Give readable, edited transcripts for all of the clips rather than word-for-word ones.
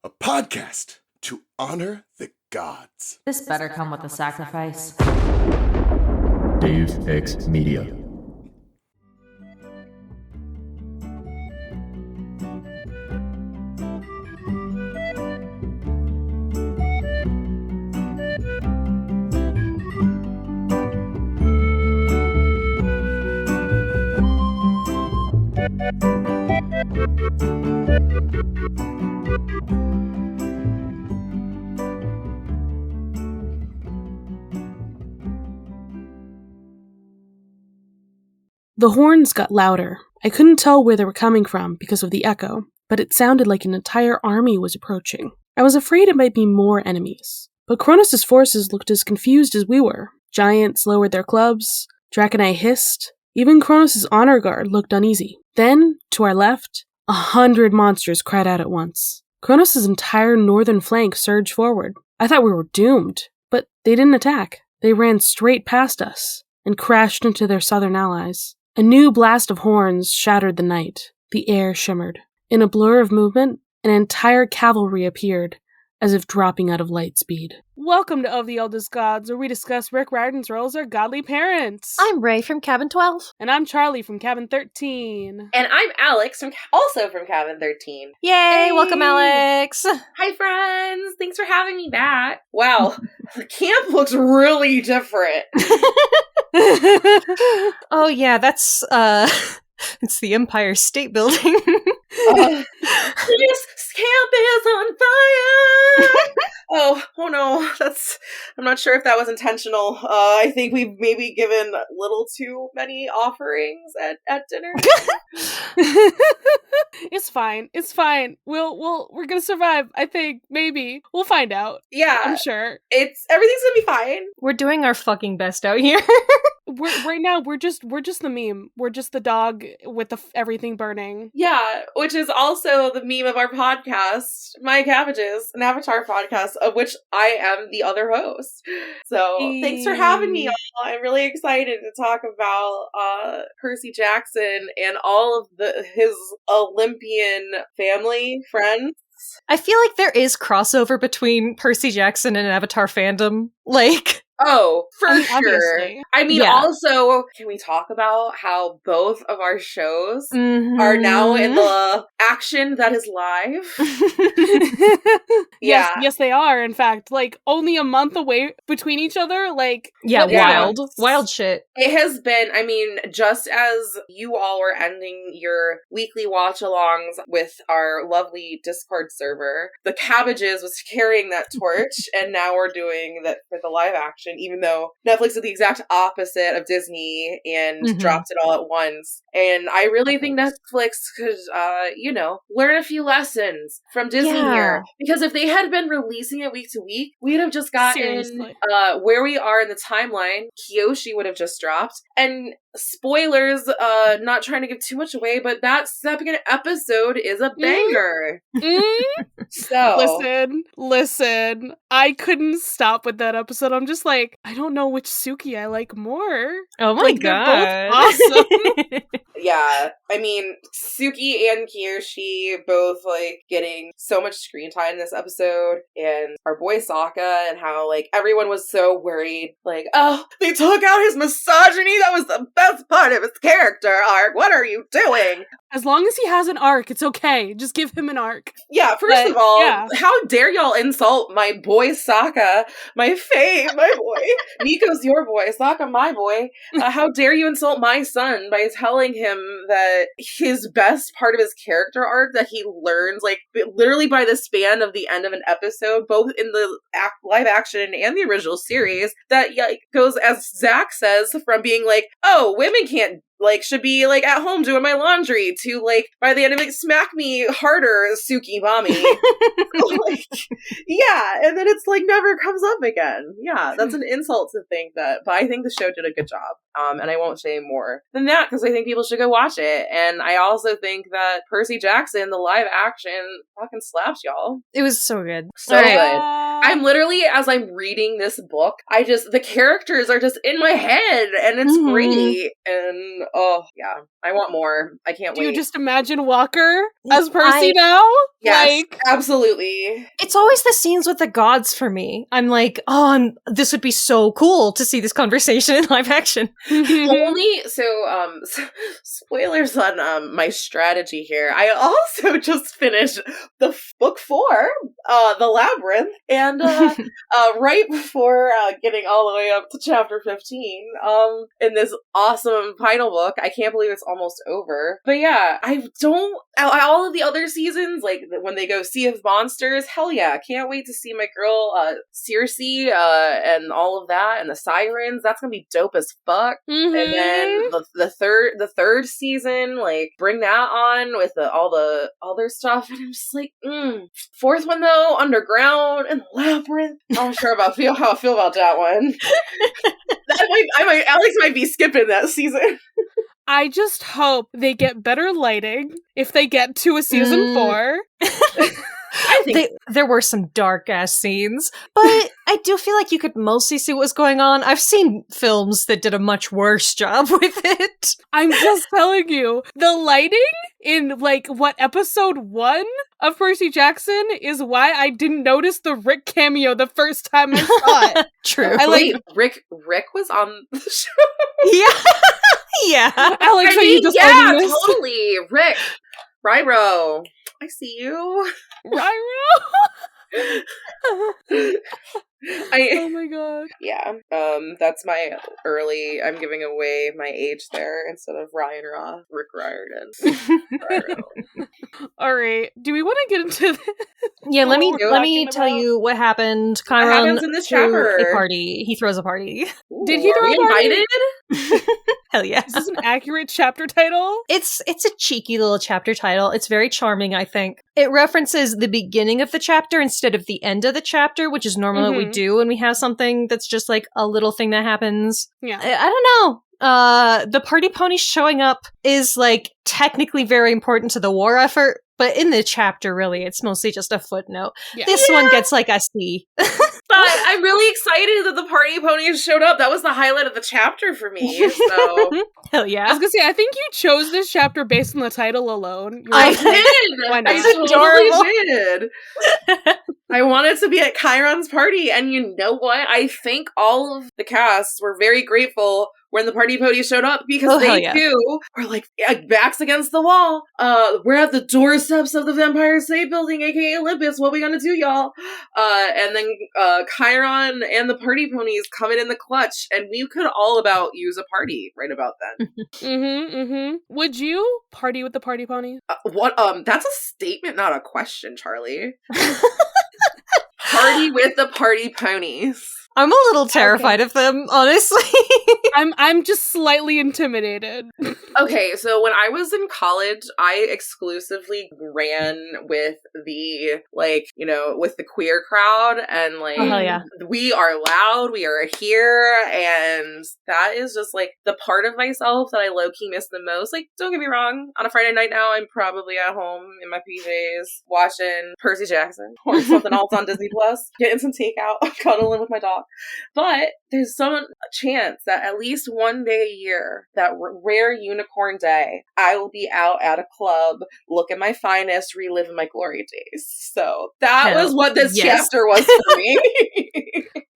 a podcast to honor the gods. This better come with a sacrifice. Dave X Media. The horns got louder. I couldn't tell where they were coming from because of the echo, but it sounded like an entire army was approaching. I was afraid it might be more enemies. But Kronos' forces looked as confused as we were. Giants lowered their clubs, Draconite hissed, even Kronos' honor guard looked uneasy. Then, to our left, 100 monsters cried out at once. Kronos' entire northern flank surged forward. I thought we were doomed, but they didn't attack. They ran straight past us and crashed into their southern allies. A new blast of horns shattered the night. The air shimmered. In a blur of movement, an entire cavalry appeared, as if dropping out of light speed. Welcome to Of the Eldest Gods, where we discuss Rick Riordan's role as our godly parents. I'm Raye from Cabin 12. And I'm Charlie from Cabin 13. And I'm Alex, also from Cabin 13. Yay! Hey. Welcome, Alex! Hi, friends! Thanks for having me back. Wow, the camp looks really different. Oh yeah, that's, it's the Empire State Building. This camp is on fire! Oh no, I'm not sure if that was intentional. I think we've maybe given a little too many offerings at dinner. It's fine. We're gonna survive, I think, maybe. We'll find out. Yeah. I'm sure. Everything's gonna be fine. We're doing our fucking best out here. We're just the meme. We're just the dog with everything burning. Yeah, which is also the meme of our podcast, My Cabbages, an Avatar podcast, of which I am the other host. So thanks for having me, y'all. I'm really excited to talk about Percy Jackson and all of his Olympian family, friends. I feel like there is crossover between Percy Jackson and Avatar fandom. Like... Oh, for sure. Obviously. I mean, Yeah. Also, can we talk about how both of our shows are now in the action that is live? Yeah. Yes, they are. In fact, like only a month away between each other. Like, Yeah, Yeah. wild shit. It has been, I mean, just as you all were ending your weekly watch-alongs with our lovely Discord server, the Cabbages was carrying that torch, and now we're doing that for the live action, even though Netflix did the exact opposite of Disney and dropped it all at once. And I really think Netflix could, learn a few lessons from Disney here. Because if they had been releasing it week to week, we'd have just gotten Seriously. where we are in the timeline. Kyoshi would have just dropped. And spoilers, not trying to give too much away, but that second episode is a banger. So Listen. I couldn't stop with that episode. I'm just like, I don't know which Suki I like more. Oh my Like, god. they're both awesome. yeah, I mean, Suki and Kyoshi both like getting so much screen time in this episode, and our boy Sokka, and how like everyone was so worried, like, oh, they took out his misogyny. That was the best part of his character arc. What are you doing? As long as he has an arc, it's okay. Just give him an arc. Yeah, first of all, yeah. How dare y'all insult my boy Sokka, my boy. Nico's your boy, Sokka my boy. How dare you insult my son by telling him that his best part of his character arc that he learns, like, literally by the span of the end of an episode, both in the live action and the original series, that goes, as Zach says, from being like, oh, women can't should be, at home doing my laundry, to, by the end of it, smack me harder, Suki Mommy. Yeah, and then it's, never comes up again. Yeah, that's an insult to think that, but I think the show did a good job. And I won't say more than that, because I think people should go watch it. And I also think that Percy Jackson, the live action, fucking slaps, y'all. It was so good. So All right. good. I'm literally, as I'm reading this book, the characters are just in my head, and it's great. And, oh, yeah, I want more. I can't Do wait. you just imagine Walker as Percy now? Yes, absolutely. It's always the scenes with the gods for me. I'm like, this would be so cool to see this conversation in live action. Spoilers on my strategy here. I also just finished the book 4, The Labyrinth, and right before getting all the way up to chapter 15, in this awesome final book. I can't believe it's almost over. But yeah, all of the other seasons, like when they go Sea of Monsters, hell yeah, can't wait to see my girl Circe and all of that, and the sirens. That's gonna be dope as fuck. And then the third season, like bring that on with all the other stuff, and I'm just like, Fourth one though, Underground and Labyrinth. I'm not sure how I feel about that one. Alex might be skipping that season. I just hope they get better lighting if they get to a season 4. I think there were some dark ass scenes, but I do feel like you could mostly see what was going on. I've seen films that did a much worse job with it. I'm just telling you, the lighting in episode 1 of Percy Jackson is why I didn't notice the Rick cameo the first time I saw it. True. Rick was on the show. Yeah. Alex, totally. Rick. Ryro. I see you. Ryro? Oh my god. Yeah. That's my I'm giving away my age there instead of Ryan Roth, Rick Riordan. Alright. Do we want to get into this? Yeah, let me tell you what happened. Chiron happens in this chapter. A party. He throws a party. Ooh, did he throw a party? Invited? Hell yeah. Is this an accurate chapter title? It's a cheeky little chapter title. It's very charming, I think. It references the beginning of the chapter instead of the end of the chapter, which is normally what we do when we have something that's just like a little thing that happens. Yeah. I don't know. The party pony showing up is like technically very important to the war effort, but in the chapter, really, it's mostly just a footnote. Yeah. This one gets like a C. But I'm really excited that the party ponies showed up. That was the highlight of the chapter for me. So Hell yeah. I was gonna say, I think you chose this chapter based on the title alone. I did. Why not? I totally did. I wanted to be at Chiron's party, and you know what? I think all of the cast were very grateful when the party ponies showed up, because they too were like backs against the wall. We're at the doorsteps of the Vampire State Building, aka Olympus. What we gonna do, y'all? And then Chiron and the party ponies coming in the clutch, and we could all about use a party right about then. Would you party with the party ponies? What? That's a statement, not a question, Charlie. Party with the party ponies. I'm a little terrified of them, honestly. I'm just slightly intimidated. Okay, so when I was in college, I exclusively ran with the, with the queer crowd, and we are loud, we are here, and that is just the part of myself that I low-key miss the most. Don't get me wrong, on a Friday night now, I'm probably at home in my PJs watching Percy Jackson or something else on Disney Plus, getting some takeout, cuddling with my dog. But there's some chance that at least one day a year, that rare unicorn day, I will be out at a club, looking my finest, reliving my glory days. So that was what this chapter was for me.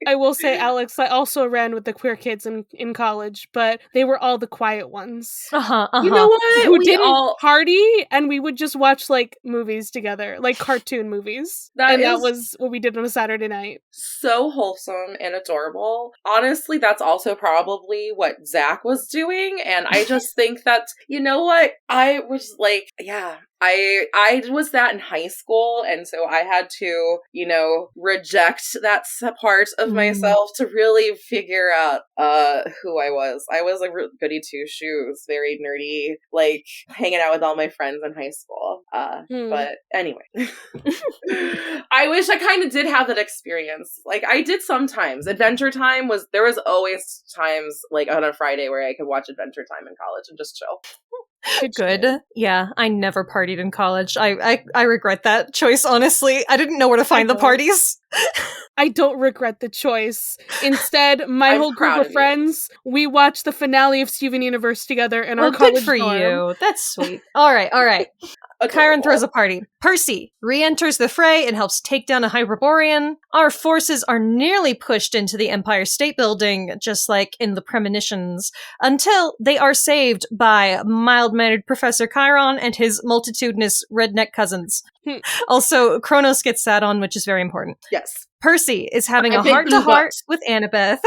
I will say, Alex, I also ran with the queer kids in college, but they were all the quiet ones. You know what? Who didn't party, and we would just watch movies together, cartoon movies. That was what we did on a Saturday night. So wholesome and adorable. Honestly, that's also probably what Zach was doing, and I just think that, you know what? I was I was that in high school, and so I had to, reject that part of myself to really figure out who I was. I was goody two-shoes, very nerdy, hanging out with all my friends in high school. But anyway, I wish I kind of did have that experience. I did sometimes. Adventure Time there was always times on a Friday where I could watch Adventure Time in college and just chill. Good. Yeah, I never partied in college. I regret that choice, honestly. I didn't know where to find the parties. I don't regret the choice. Instead, my I'm whole group proud of of you. friends, we watched the finale of Steven Universe together in our Well, college good for dorm. you. That's sweet. All right. Chiron throws a party. Percy re-enters the fray and helps take down a Hyperborean. Our forces are nearly pushed into the Empire State Building, just like in the premonitions, until they are saved by mild-mannered Professor Chiron and his multitudinous redneck cousins. Also, Kronos gets sat on, which is very important. Yes. Percy is having A a big heart-to-heart blue with Annabeth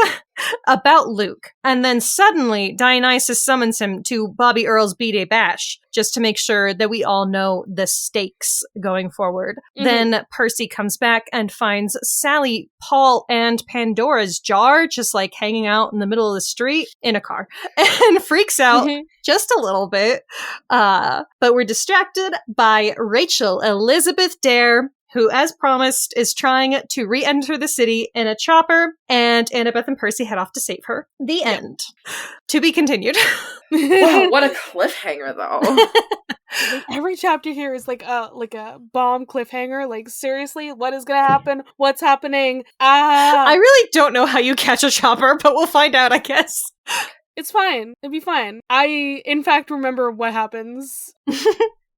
about Luke. And then suddenly, Dionysus summons him to Bobby Earl's B-Day Bash, just to make sure that we all know the stakes going forward. Mhm. Then Percy comes back and finds Sally, Paul, and Pandora's jar just like hanging out in the middle of the street in a car and freaks out Mhm. just a little bit. But we're distracted by Rachel Elizabeth Dare, who, as promised, is trying to re-enter the city in a chopper, and Annabeth and Percy head off to save her. The end. To be continued. Wow, what a cliffhanger, though. Like, every chapter here is like a bomb cliffhanger. Like, seriously, what is gonna happen? What's happening? I really don't know how you catch a chopper, but we'll find out, I guess. It's fine. It'll be fine. I, in fact, remember what happens.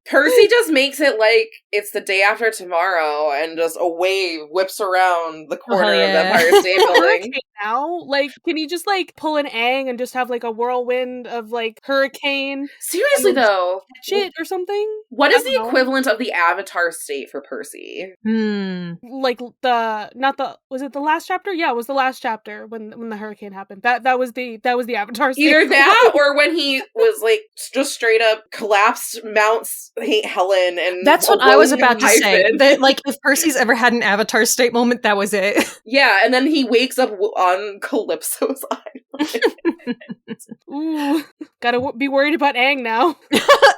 Percy just makes it like it's the day after tomorrow and just a wave whips around the corner of the Empire State Building. Hurricane now? Like, can you just, like, pull an Aang and just have, like, a whirlwind of, like, hurricane? Seriously, though. Shit or something? What is I the don't know. equivalent of the Avatar state for Percy? Like, was it the last chapter? Yeah, it was the last chapter when the hurricane happened. That was the Avatar state. Either that or when he was, like, just straight up collapsed Mount St. Helen and That's what I was about to say. hyphen. That, like, if Percy's ever had an Avatar state moment, that was it. Yeah, and then he wakes up on Calypso's island. Ooh, gotta be worried about Aang now.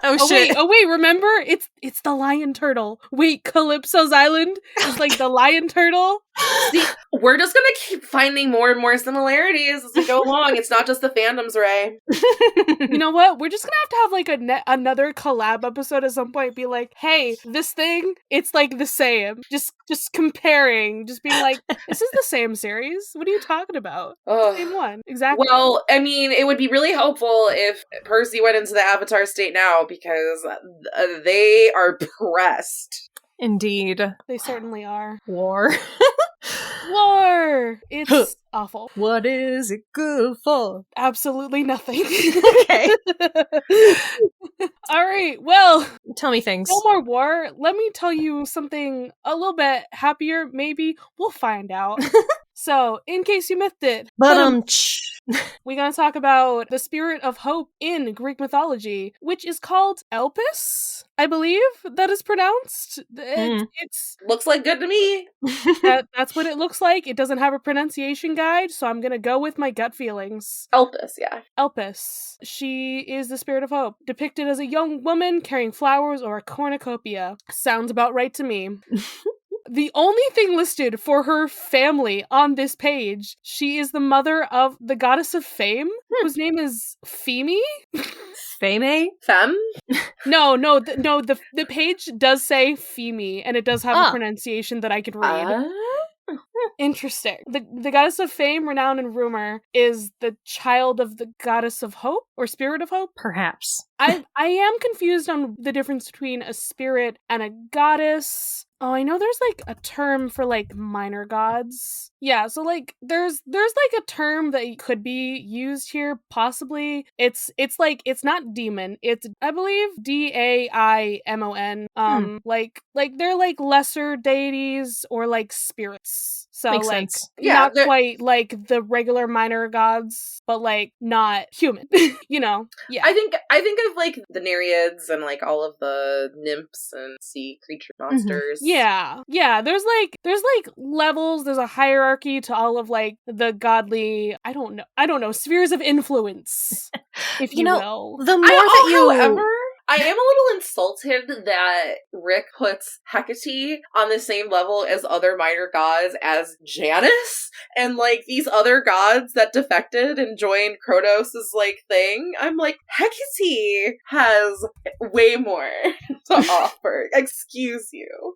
Oh shit. Wait, remember? It's the lion turtle. Wait, Calypso's island is like the lion turtle? See, we're just gonna keep finding more and more similarities as we go along. It's not just the fandoms, Raye. You know what? We're just gonna have to have like another collab episode at some point. Be like, hey, this thing, it's like the same. Just comparing. Just being like, this is the same series. What are you talking about? Ugh. Same one, exactly. Well, I mean, it would be really helpful if Percy went into the Avatar state now because they are pressed. Indeed. They certainly are. War. War. It's awful. What is it good for? Absolutely nothing. Okay. All right. Well, Tell me things. no more war. Let me tell you something a little bit happier, maybe. We'll find out. So, in case you missed it, we're going to talk about the spirit of hope in Greek mythology, which is called Elpis, I believe that is pronounced. It's Looks like good to me. that's what it looks like. It doesn't have a pronunciation guide, so I'm going to go with my gut feelings. Elpis, yeah. Elpis. She is the spirit of hope, depicted as a young woman carrying flowers or a cornucopia. Sounds about right to me. The only thing listed for her family on this page, she is the mother of the goddess of fame, whose name is Femi. Fame? Femme? No, the page does say Femi, and it does have a pronunciation that I can read. Interesting. The goddess of fame, renown, and rumor is the child of the goddess of hope or spirit of hope. Perhaps. I am confused on the difference between a spirit and a goddess. Oh, I know there's like a term for like minor gods. Yeah, so like there's like a term that could be used here, possibly. It's like it's not demon. It's I believe Daimon. Like they're like lesser deities or like spirits. So Makes like sense. Yeah, not quite like the regular minor gods, but like not human. You know? Yeah. I think of like the Nereids and like all of the nymphs and sea creature monsters. Yeah. There's like levels. There's a hierarchy to all of like the godly. I don't know spheres of influence, if you will. The more that you, However, I am a little insulted that Rick puts Hecate on the same level as other minor gods as Janus and like these other gods that defected and joined Kronos' like thing. I'm like, Hecate has way more to offer. Excuse you.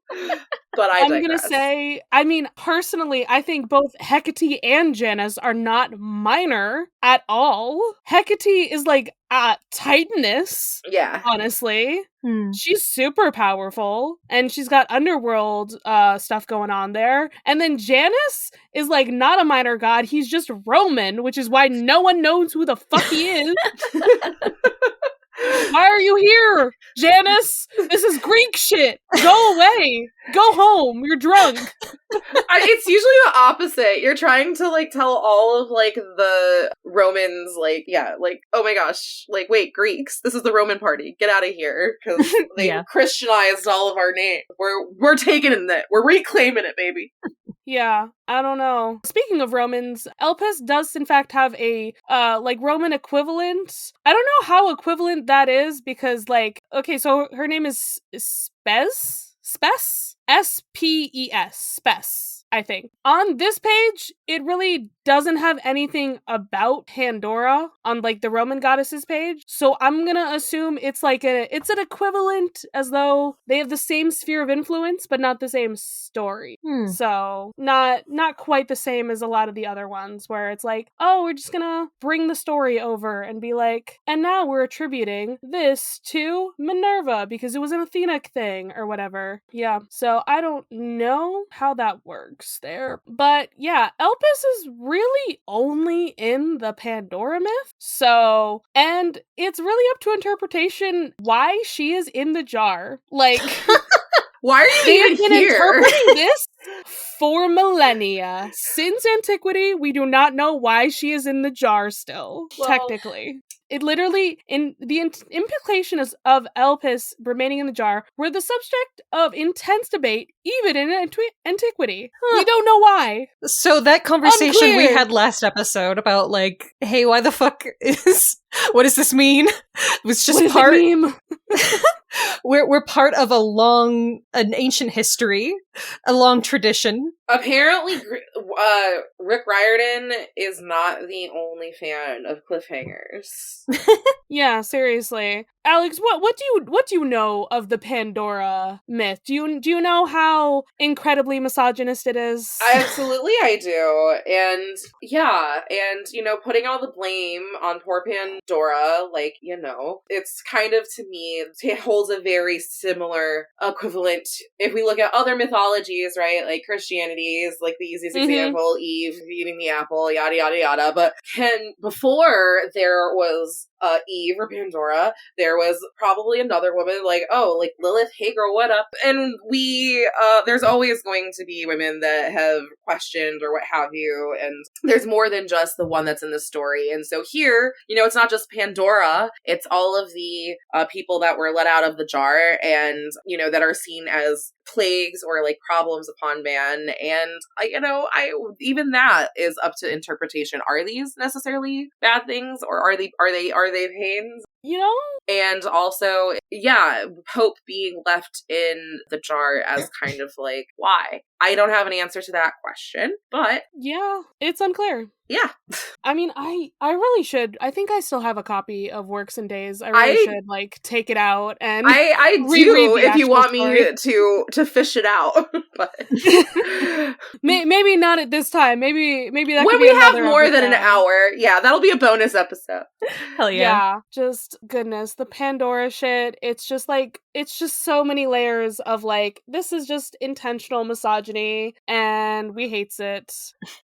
But I I'm digress. gonna say, I mean, personally, I think both Hecate and Janus are not minor at all. Hecate is like Titaness, Yeah. honestly. Hmm. She's super powerful, and she's got underworld stuff going on there. And then Janus is like not a minor god, he's just Roman, which is why no one knows who the fuck he is. Why are you here, Janus? This is Greek shit. Go away. Go home. You're drunk. It's usually the opposite. You're trying to like tell all of like the Romans, like, yeah, like, oh my gosh, like, wait, Greeks, this is the Roman party. Get out of here, because they Christianized all of our names. We're taking it. We're reclaiming it, baby. Yeah, I don't know. Speaking of Romans, Elpis does in fact have a like Roman equivalent. I don't know how equivalent that is because like, okay, so her name is Spes? S-P-E-S. Spes, I think. On this page, it really doesn't have anything about Pandora on like the Roman goddesses page. So I'm gonna assume it's like it's an equivalent, as though they have the same sphere of influence, but not the same story. So not quite the same as a lot of the other ones where it's like, oh, we're just gonna bring the story over and be like, and now we're attributing this to Minerva because it was an Athenic thing or whatever. Yeah, so I don't know how that works there. But yeah, Elpis is really only in the Pandora myth. So, and it's really up to interpretation why she is in the jar. Like, why are you they even have been here? interpreting this for millennia. Since antiquity, we do not know why she is in the jar still, technically. It literally, in the implication of Elpis remaining in the jar, were the subject of intense debate, even in antiquity. We don't know why. So that conversation we Unclear. had last episode about like, hey, why the fuck what does this mean? It was just What does it mean? we're part of an ancient history, a long tradition. Apparently, Rick Riordan is not the only fan of cliffhangers. Yeah, seriously. Alex, what do you know of the Pandora myth? Do you know how incredibly misogynist it is? Absolutely, I do. And yeah, and putting all the blame on poor Pandora, like, it's kind of, to me, it holds a very similar equivalent. If we look at other mythologies, right, like Christianity is like the easiest example, Eve eating the apple, yada yada yada. But before there was Eve or Pandora, there was probably another woman like Lilith, hey girl, what up? And there's always going to be women that have questioned or what have you, and there's more than just the one that's in the story. And so here, it's not just Pandora, it's all of the people that were let out of the jar and, that are seen as plagues or like problems upon man. And even that is up to interpretation. Are these necessarily bad things, or are they pains? And also, yeah, Hope being left in the jar as kind of like, why? I don't have an answer to that question, but yeah, it's unclear. Yeah. I mean, I really should. I think I still have a copy of Works and Days. I really should like take it out and I do if you want me to fish it out. But maybe not at this time. Maybe that when could be we have more episode. than an hour. Yeah, that'll be a bonus episode. Hell yeah. Yeah, just goodness, the Pandora shit. It's just so many layers of like, this is just intentional misogyny and we hates it.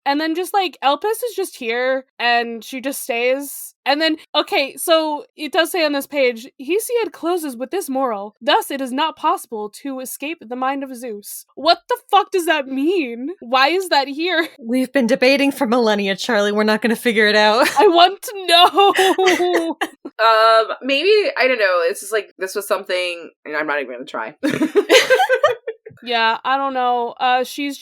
And then just like Elpis is just here and she just stays. And then, okay, so it does say on this page, Hesiod closes with this moral, thus it is not possible to escape the mind of Zeus. What the fuck does that mean? Why is that here? We've been debating for millennia, Charlie. We're not going to figure it out. I want to know. Maybe, I don't know, it's just like, this was something, and I'm not even going to try. Yeah, I don't know. She's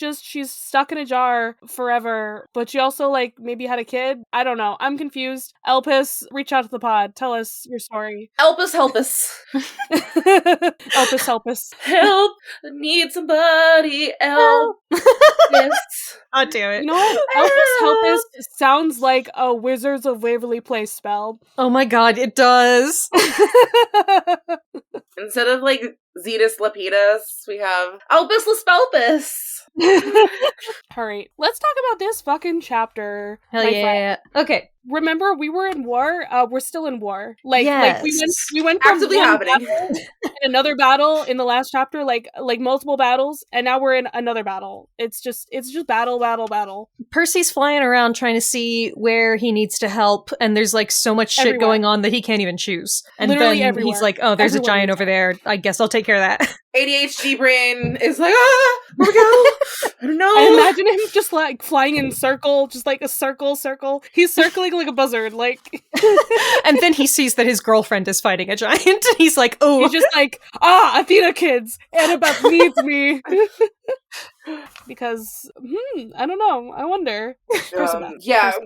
stuck in a jar forever, but she also like maybe had a kid. I don't know. I'm confused. Elpis, reach out to the pod. Tell us your story. Elpis, help us. Elpis, help us. Help! Need somebody help. Yes. Oh, damn it. You know what? Elpis, help us sounds like a Wizards of Waverly Place spell. Oh my god, it does. Instead of like Zetus Lepidus. We have Albus Lespelpus. All right, let's talk about this fucking chapter. Hell my yeah. friend. Okay. Remember, we were in war. We're still in war. Like we went from Actively one happening. battle and another battle in the last chapter, like multiple battles, and now we're in another battle. It's just battle. Percy's flying around trying to see where he needs to help, and there's like so much shit Everywhere. going on that he can't even choose. And Literally then everywhere. he's like, "Oh, there's Everyone a giant needs over there. I guess I'll take care of that." ADHD brain is like, where we go? I don't know. I imagine him just like flying in circle, just like a circle. He's circling like a buzzard. Like And then he sees that his girlfriend is fighting a giant, and he's like, "Oh." he's just like, Athena kids, Annabeth needs me. Because I don't know. I wonder.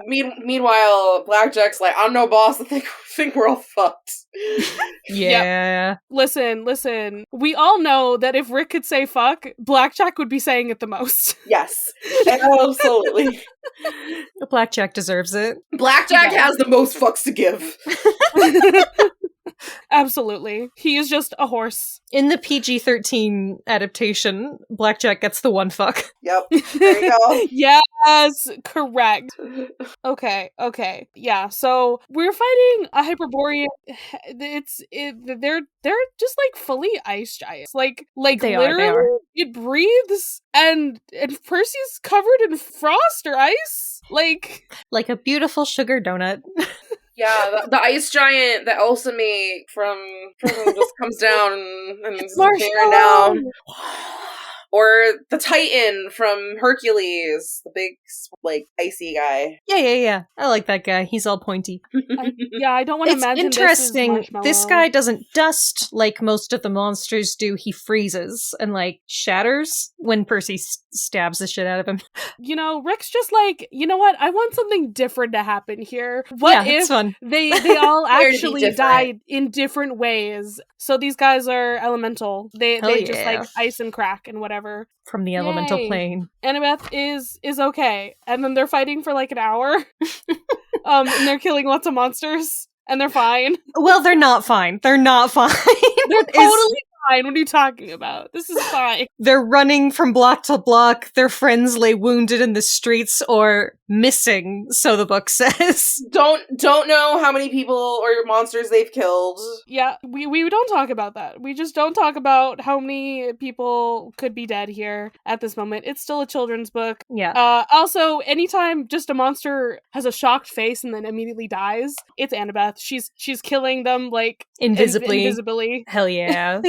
Meanwhile, Blackjack's like, I'm no boss. I think we're all fucked. Yeah. Listen. We all know that if Rick could say fuck, Blackjack would be saying it the most. Yes, absolutely. Blackjack deserves it. Blackjack has the most fucks to give. Absolutely. He is just a horse. In the PG-13 adaptation, Blackjack gets the one fuck. Yep. There you go. Yes, correct. Okay. Yeah, so we're fighting a Hyperborean. They're just like fully ice giants. Like They literally are. it breathes and Percy's covered in frost or ice. Like a beautiful sugar donut. Yeah, the ice giant that Elsa make from Prism just comes down and is tearing down. Or the Titan from Hercules, the big, like, icy guy. Yeah. I like that guy. He's all pointy. I don't want to It's imagine interesting. This This guy doesn't dust like most of the monsters do. He freezes and, like, shatters when Percy stabs the shit out of him. You know, Rick's just like, you know what? I want something different to happen here. What if it's fun. they all Dare to be actually different. died in different ways? So these guys are elemental. They just yeah. like ice and crack and whatever. From the elemental Yay. plane. Annabeth is okay, and then they're fighting for like an hour, and they're killing lots of monsters, and they're fine. Well, they're not fine. They're totally Fine. What are you talking about? This is fine. They're running from block to block. Their friends lay wounded in the streets or missing, so the book says. Don't know how many people or monsters they've killed. Yeah, we don't talk about that. We just don't talk about how many people could be dead here at this moment. It's still a children's book. Yeah. Also, anytime just a monster has a shocked face and then immediately dies, it's Annabeth. She's killing them like invisibly. Hell yeah.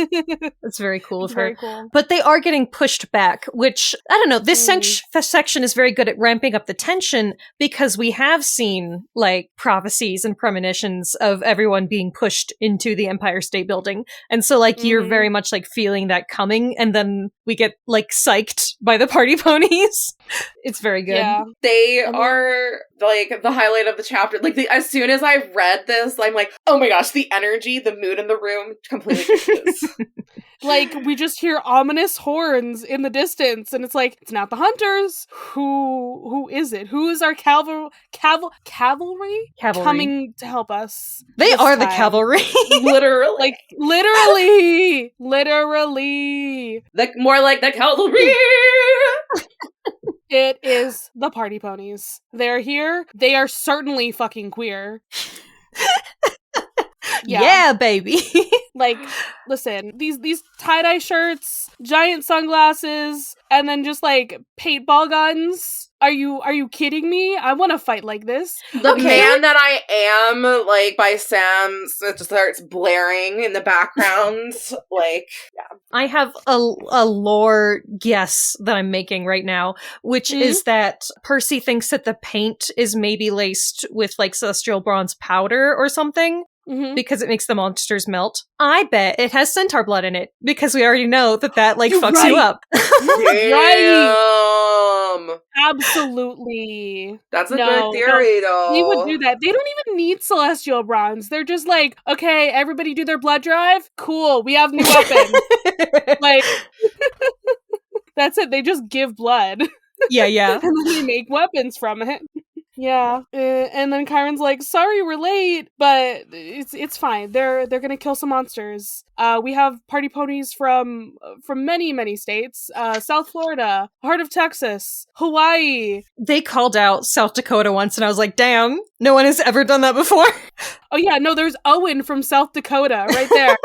That's very cool of her. Very cool. But they are getting pushed back, which, I don't know, this section is very good at ramping up the tension because we have seen, like, prophecies and premonitions of everyone being pushed into the Empire State Building. And so, like, you're very much, like, feeling that coming, and then we get, like, psyched by the party ponies. It's very good. Yeah. They are, like, the highlight of the chapter. Like, as soon as I read this, I'm like, oh my gosh, the energy, the mood in the room completely changes. Like, we just hear ominous horns in the distance, and it's like, it's not the hunters. Who is it? Who is our cavalry coming to help us? They this are the time? cavalry. Literally. Like, literally. More like the cavalry. It is the party ponies. They're here. They are certainly fucking queer. Yeah, baby. Like, listen, these tie-dye shirts, giant sunglasses, and then just like paintball guns. Are you kidding me? I want to fight like this. The Man That I Am, like, by Sam, so it just starts blaring in the background. Like, yeah. I have a lore guess that I'm making right now, which is that Percy thinks that the paint is maybe laced with, like, celestial bronze powder or something. Because it makes the monsters melt. I bet it has centaur blood in it, because we already know that like fucks you up. Damn. Absolutely. That's a good theory, though. He would do that. They don't even need celestial bronze. They're just like, okay, everybody do their blood drive? Cool, we have new weapons. Like, that's it. They just give blood. Yeah. And then they make weapons from it. Yeah, and then Chiron's like, "Sorry, we're late, but it's fine. They're gonna kill some monsters. We have party ponies from many states. South Florida, heart of Texas, Hawaii. They called out South Dakota once, and I was like, damn, no one has ever done that before. Oh yeah, no, there's Owen from South Dakota right there.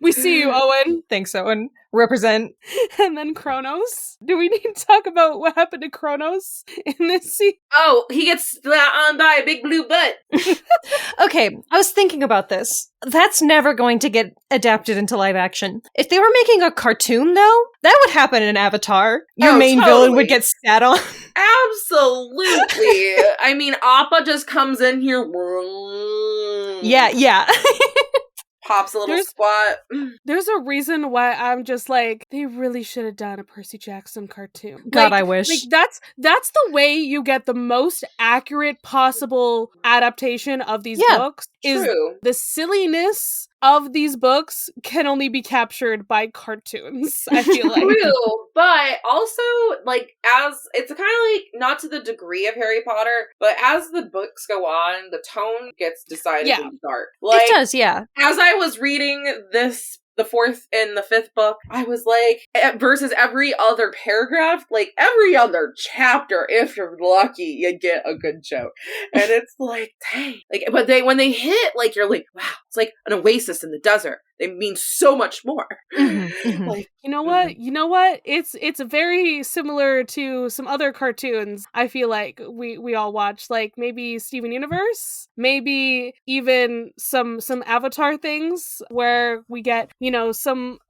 We see you, Owen. Thanks, Owen. Represent. And then Kronos. Do we need to talk about what happened to Kronos in this scene? Oh, he gets slat on by a big blue butt. Okay, I was thinking about this. That's never going to get adapted into live action. If they were making a cartoon, though, that would happen in Avatar. Your main villain would get sat on. Absolutely. I mean, Appa just comes in here. Yeah. Pops a little squat. There's a reason why I'm just like, they really should have done a Percy Jackson cartoon. God, I wish. Like that's the way you get the most accurate possible adaptation of these books. True. Is the silliness of these books can only be captured by cartoons, I feel like. True, but also, like, as it's kind of like, not to the degree of Harry Potter, but as the books go on, the tone gets decidedly dark. Like, it does, yeah. As I was reading the fourth and the fifth book, I was like, versus every other paragraph, like every other chapter, if you're lucky, you get a good joke. And it's like, dang. Like, but when they hit, like, you're like, wow, it's like an oasis in the desert. They mean so much more. Mm-hmm. Like, you know what? It's very similar to some other cartoons I feel like we all watch, like maybe Steven Universe, maybe even some Avatar things where we get, maybe a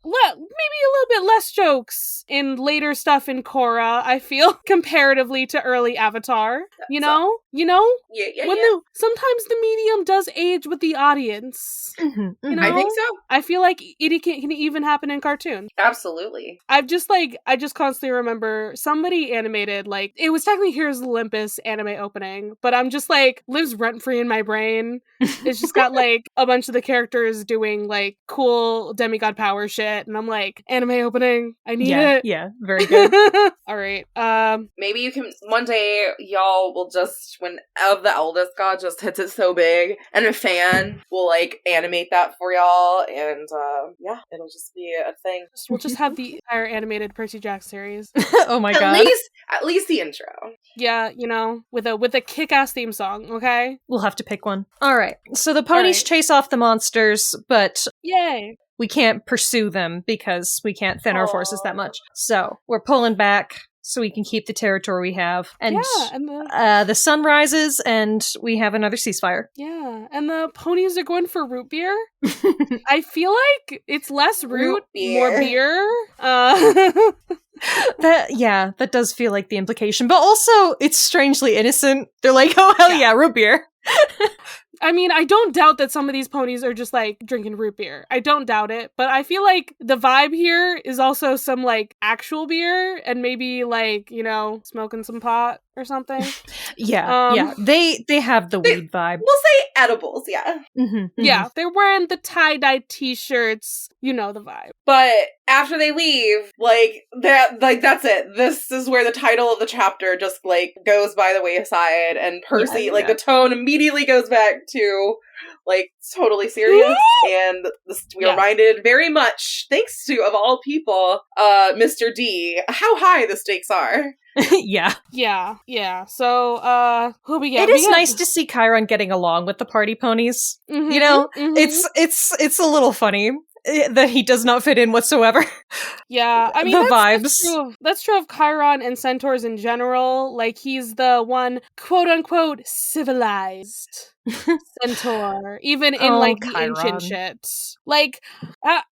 little bit less jokes in later stuff in Korra, I feel, comparatively to early Avatar. You know? Sometimes the medium does age with the audience. Mm-hmm. You know? I think so. I feel like it can even happen in cartoons. Absolutely. I just constantly remember somebody animated, like, it was technically Heroes of Olympus anime opening, but I'm just like, lives rent-free in my brain. It's just got like a bunch of the characters doing like cool demigod power shit, and I'm like, anime opening, I need it. Yeah, very good. All right. Maybe you can, one day, y'all will just, when Of the Eldest God just hits it so big, and a fan will like animate that for y'all, and it'll just be a thing. We'll just have the entire animated Percy Jackson series. Oh my god. At least the intro. Yeah, with a kick-ass theme song, okay? We'll have to pick one. Alright, so the ponies chase off the monsters, but yay! We can't pursue them because we can't thin our forces that much. So we're pulling back so we can keep the territory we have. And, the sun rises and we have another ceasefire. Yeah, and the ponies are going for root beer. I feel like it's less root more beer. That does feel like the implication. But also, it's strangely innocent. They're like, oh, hell yeah root beer. I mean, I don't doubt that some of these ponies are just, like, drinking root beer. I don't doubt it. But I feel like the vibe here is also some, like, actual beer and maybe, like, smoking some pot or something. Yeah. They have the weed vibe. We'll say edibles, yeah. Mm-hmm. Yeah, they're wearing the tie-dye t-shirts. You know the vibe. But after they leave, that's it. This is where the title of the chapter just, like, goes by the wayside, and Percy, the tone immediately goes back to, like, totally serious, and we are reminded very much, thanks to, of all people, Mr. D, how high the stakes are. Yeah. So, who we get? It is nice to see Chiron getting along with the party ponies. Mm-hmm, it's a little funny that he does not fit in whatsoever. Yeah, I mean, the vibes. That's true of Chiron and centaurs in general. Like, he's the one, quote unquote, civilized centaur, even in the ancient shit. Like,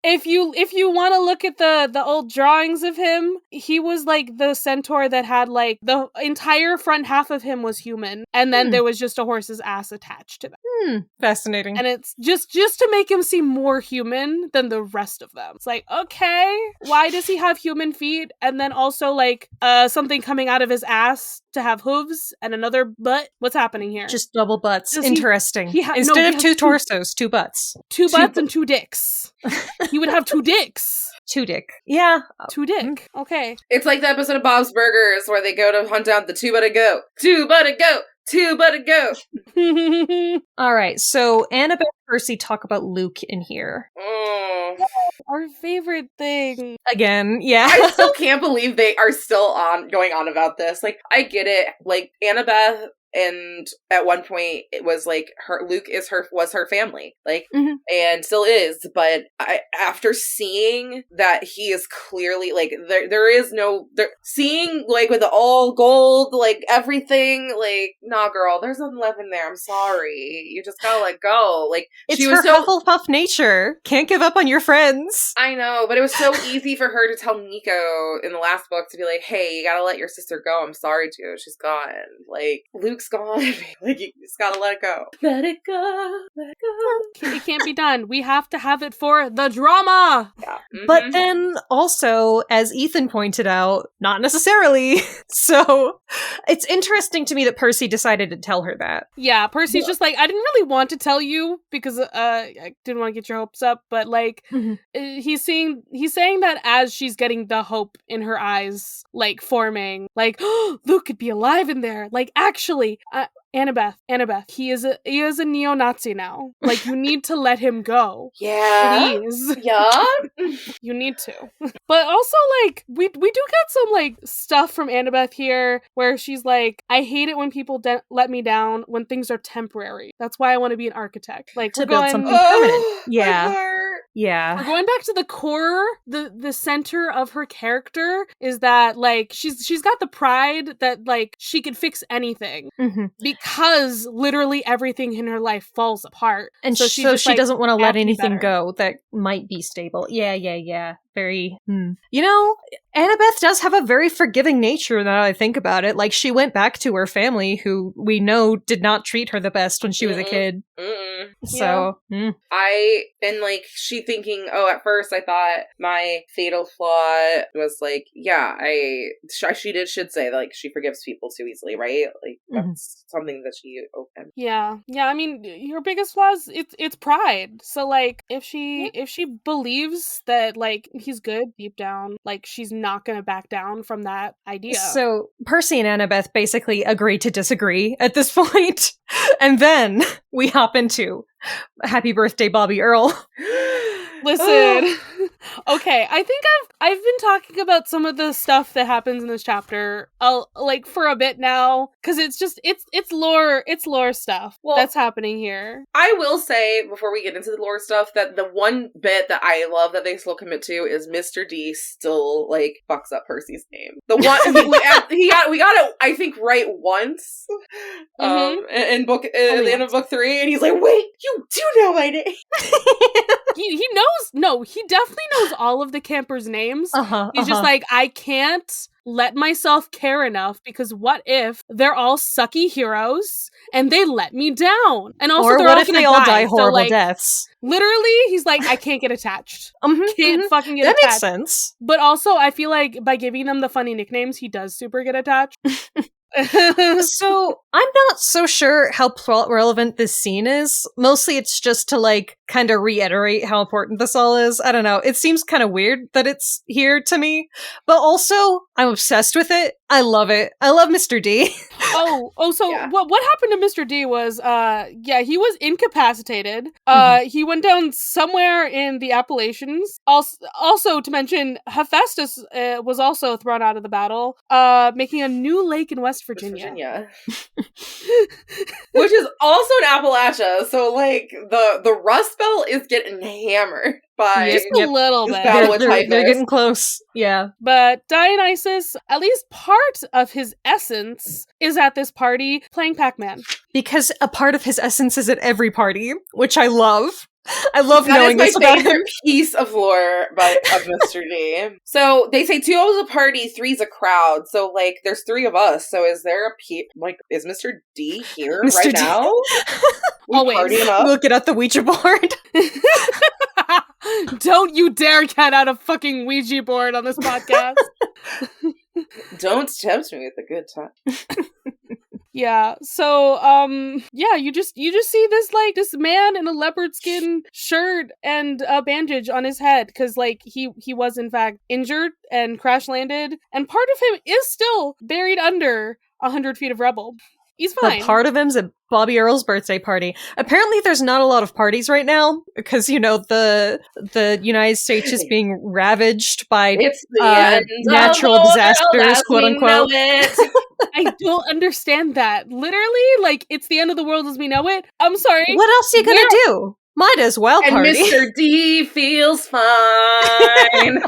if you want to look at the old drawings of him, he was like the centaur that had like the entire front half of him was human, and then there was just a horse's ass attached to them. Fascinating. And it's just to make him seem more human than the rest of them. It's like, okay, why does he have human feet and then also like something coming out of his ass to have hooves and another butt? What's happening here? Just double butts. Interesting. Instead of two torsos, two butts. Two butts and two dicks. He would have two dicks. Tudyk. Yeah. Tudyk. Okay. It's like the episode of Bob's Burgers where they go to hunt down the two but a go. Two but a go. Two but a go. All right, so Annabeth and Percy talk about Luke in here. Our favorite thing. Again, yeah. I still can't believe they are still going on about this. Like, I get it. Like, Annabeth, and at one point it was like Luke was her family, like, and still is. But after seeing that he is clearly like there is no seeing like with the all gold, like everything, like, nah, girl, there's nothing left in there. I'm sorry, you just gotta let go. Like, it's she was her Hufflepuff nature. Can't give up on your friends. I know, but it was so easy for her to tell Nico in the last book to be like, hey, you gotta let your sister go. I'm sorry to. She's gone. Like, Luke's gone. Like, you just gotta let it go. Let it go. Let it go. It can't be done. We have to have it for the drama. Yeah. But then also, as Ethan pointed out, not necessarily. So it's interesting to me that Percy decided to tell her that. Yeah, Percy's just like, I didn't really want to tell you because I didn't want to get your hopes up, but like, he's saying that as she's getting the hope in her eyes, like, forming, like, oh, Luke could be alive in there. Like, actually, Annabeth, he is a neo-Nazi now. Like, you need to let him go. Yeah. Please. Yeah. You need to. But also, like, we do get some, like, stuff from Annabeth here where she's like, I hate it when people let me down when things are temporary. That's why I want to be an architect. Like, to build something permanent. Yeah. Yeah. We're going back to the core, the center of her character is that, like, she's got the pride that, like, she could fix anything. Because literally everything in her life falls apart. And so she doesn't want to let anything go that might be stable. Yeah. Very, You know, Annabeth does have a very forgiving nature now I think about it. Like, she went back to her family who we know did not treat her the best when she was a kid. So, and like, she thinking, at first I thought my fatal flaw was like, she should say, like, she forgives people too easily, right? Like, that's something that she opened. Yeah, I mean, your biggest flaw is it's pride. So, like, if she believes that, like, he's good deep down, like, she's not gonna back down from that idea. So Percy and Annabeth basically agree to disagree at this point. And then we hop into Happy Birthday, Bobby Earl. Listen, okay, I think I've been talking about some of the stuff that happens in this chapter, like, for a bit now, because it's lore stuff that's happening here. I will say, before we get into the lore stuff, that the one bit that I love that they still commit to is Mr. D still, like, fucks up Percy's name. The one we got it, I think, right once, in the end of book 3, and he's like, wait, you do know my name. He knows. No, he definitely knows all of the campers' names. He's just like, I can't let myself care enough because what if they're all sucky heroes and they let me down? And also, or they're what all if they all die horrible deaths? Literally, he's like, I can't get attached. Can't fucking get attached. That makes sense. But also, I feel like by giving them the funny nicknames, he does super get attached. So I'm not so sure how plot relevant this scene is. Mostly it's just to, like, kind of reiterate how important this all is. I don't know. It seems kind of weird that it's here to me, but also I'm obsessed with it. I love it. I love Mr. D. So what happened to Mr. D was, he was incapacitated. He went down somewhere in the Appalachians. Also to mention, Hephaestus was also thrown out of the battle, making a new lake in West Virginia. Which is also in Appalachia, so, like, the Rust Belt is getting hammered by just a little bit. They're getting close. Yeah. But Dionysus, at least part of his essence, is at this party playing Pac-Man. Because a part of his essence is at every party, which I love. I love knowing this about him. That is my favorite piece of lore of Mr. D. So they say 2 is a party, 3's a crowd. So, like, there's 3 of us. So is there is Mr. D here right now? Always. We'll get out the Ouija board. Don't you dare get out a fucking Ouija board on this podcast. Don't tempt me with a good time. Yeah. So, yeah, you just see this like this man in a leopard skin shirt and a bandage on his head because like he was in fact injured and crash landed, and part of him is still buried under 100 feet of rubble. He's fine. The part of him's at Bobby Earl's birthday party. Apparently there's not a lot of parties right now because, you know, the United States is being ravaged by It's the end natural of the disasters, world quote as we know unquote. it. I don't understand that. Literally, like it's the end of the world as we know it. I'm sorry. What else are you gonna do? Might as well And party. Mr. D feels fine.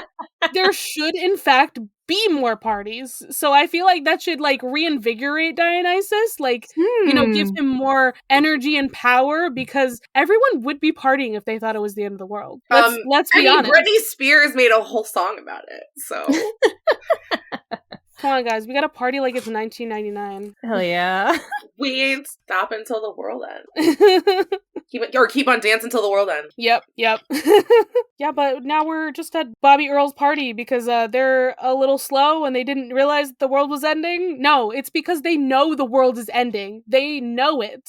There should, in fact, be more parties. So I feel like that should like reinvigorate Dionysus, like you know, give him more energy and power because everyone would be partying if they thought it was the end of the world. Let's be honest. Britney Spears made a whole song about it, so Come on, guys, we gotta party like it's 1999. Hell yeah. we ain't stop until the world ends. Keep on dancing until the world ends. Yep. Yeah, but now we're just at Bobby Earl's party because they're a little slow and they didn't realize the world was ending. No, it's because they know the world is ending. They know it.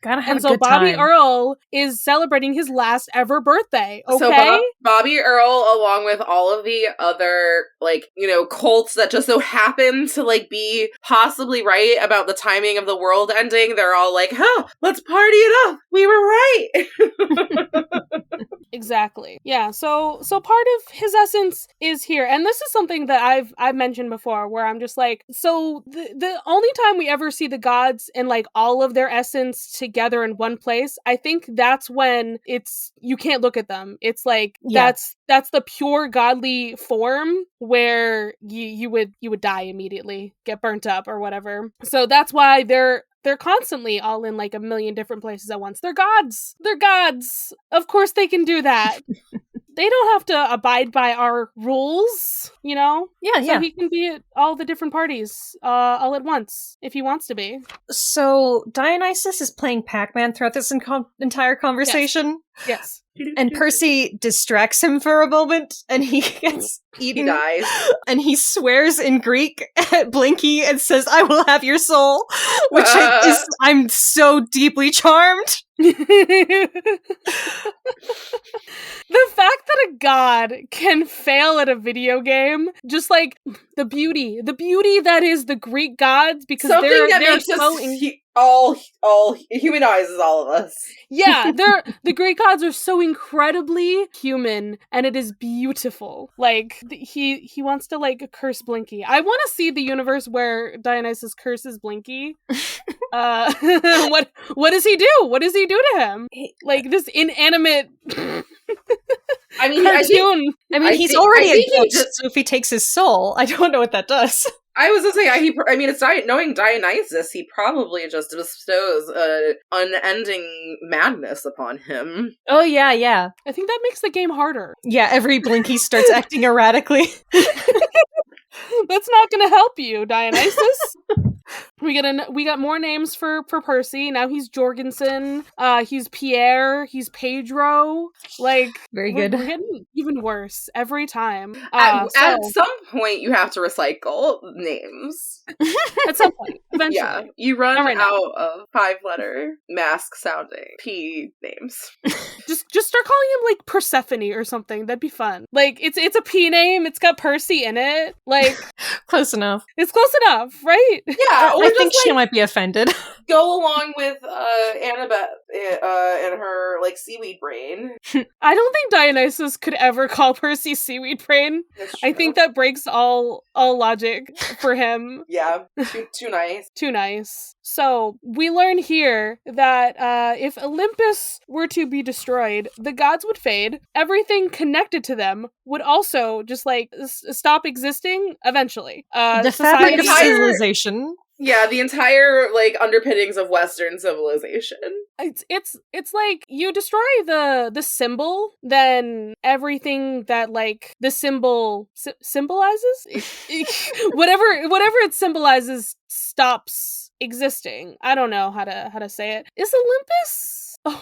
Gotta have and a so good Bobby time. Earl is celebrating his last ever birthday. Okay. So Bobby Earl, along with all of the other, like, you know, cults that just so happen to, like, be possibly right about the timing of the world ending, they're all like, huh, let's party it up. We were right. Exactly. Yeah. So part of his essence is here, and this is something that I've mentioned before, where I'm just like, so the only time we ever see the gods and like all of their essence together in one place, I think that's when you can't look at them. It's like that's the pure godly form where you would die immediately, get burnt up or whatever. So that's why they're constantly all in like a million different places at once. They're gods. They're gods. Of course they can do that. They don't have to abide by our rules, you know? Yeah. So he can be at all the different parties all at once if he wants to be. So Dionysus is playing Pac-Man throughout this entire conversation. Yes. And Percy distracts him for a moment, and he gets eaten. He dies. And he swears in Greek at Blinky and says, "I will have your soul," which is, I'm so deeply charmed. The fact that a god can fail at a video game, just like the beauty that is the Greek gods, because something that they're makes so us all humanizes all of us. Yeah, the Greek gods are so incredibly human, and it is beautiful. Like he wants to like curse Blinky. I want to see the universe where Dionysus curses Blinky. What does he do? What does he do to him? Like this inanimate. I mean, cartoon. He's already a ghost, so if he takes his soul, I don't know what that does. I was gonna say, it's knowing Dionysus, he probably just bestows unending madness upon him. Oh, yeah. I think that makes the game harder. Yeah, every Blinky starts acting erratically. That's not gonna help you, Dionysus. We got more names for Percy. Now he's Jorgensen. He's Pierre. He's Pedro. Like very good. We're getting even worse every time. At some point, you have to recycle names. At some point, eventually. Yeah, you run right out of 5-letter mask-sounding P names. Just start calling him like Persephone or something. That'd be fun. Like it's a P name. It's got Percy in it. Like close enough. It's close enough, right? Yeah. I think she might be offended. Go along with Annabeth and her like seaweed brain. I don't think Dionysus could ever call Percy seaweed brain. I think that breaks all logic for him. Yeah, too nice. Too nice. So we learn here that if Olympus were to be destroyed, the gods would fade. Everything connected to them would also just like stop existing eventually. The fabric of civilization. Yeah, the entire like underpinnings of Western civilization. It's like you destroy the symbol, then everything that like the symbol symbolizes, whatever it symbolizes stops existing. I don't know how to say it. Is Olympus? Oh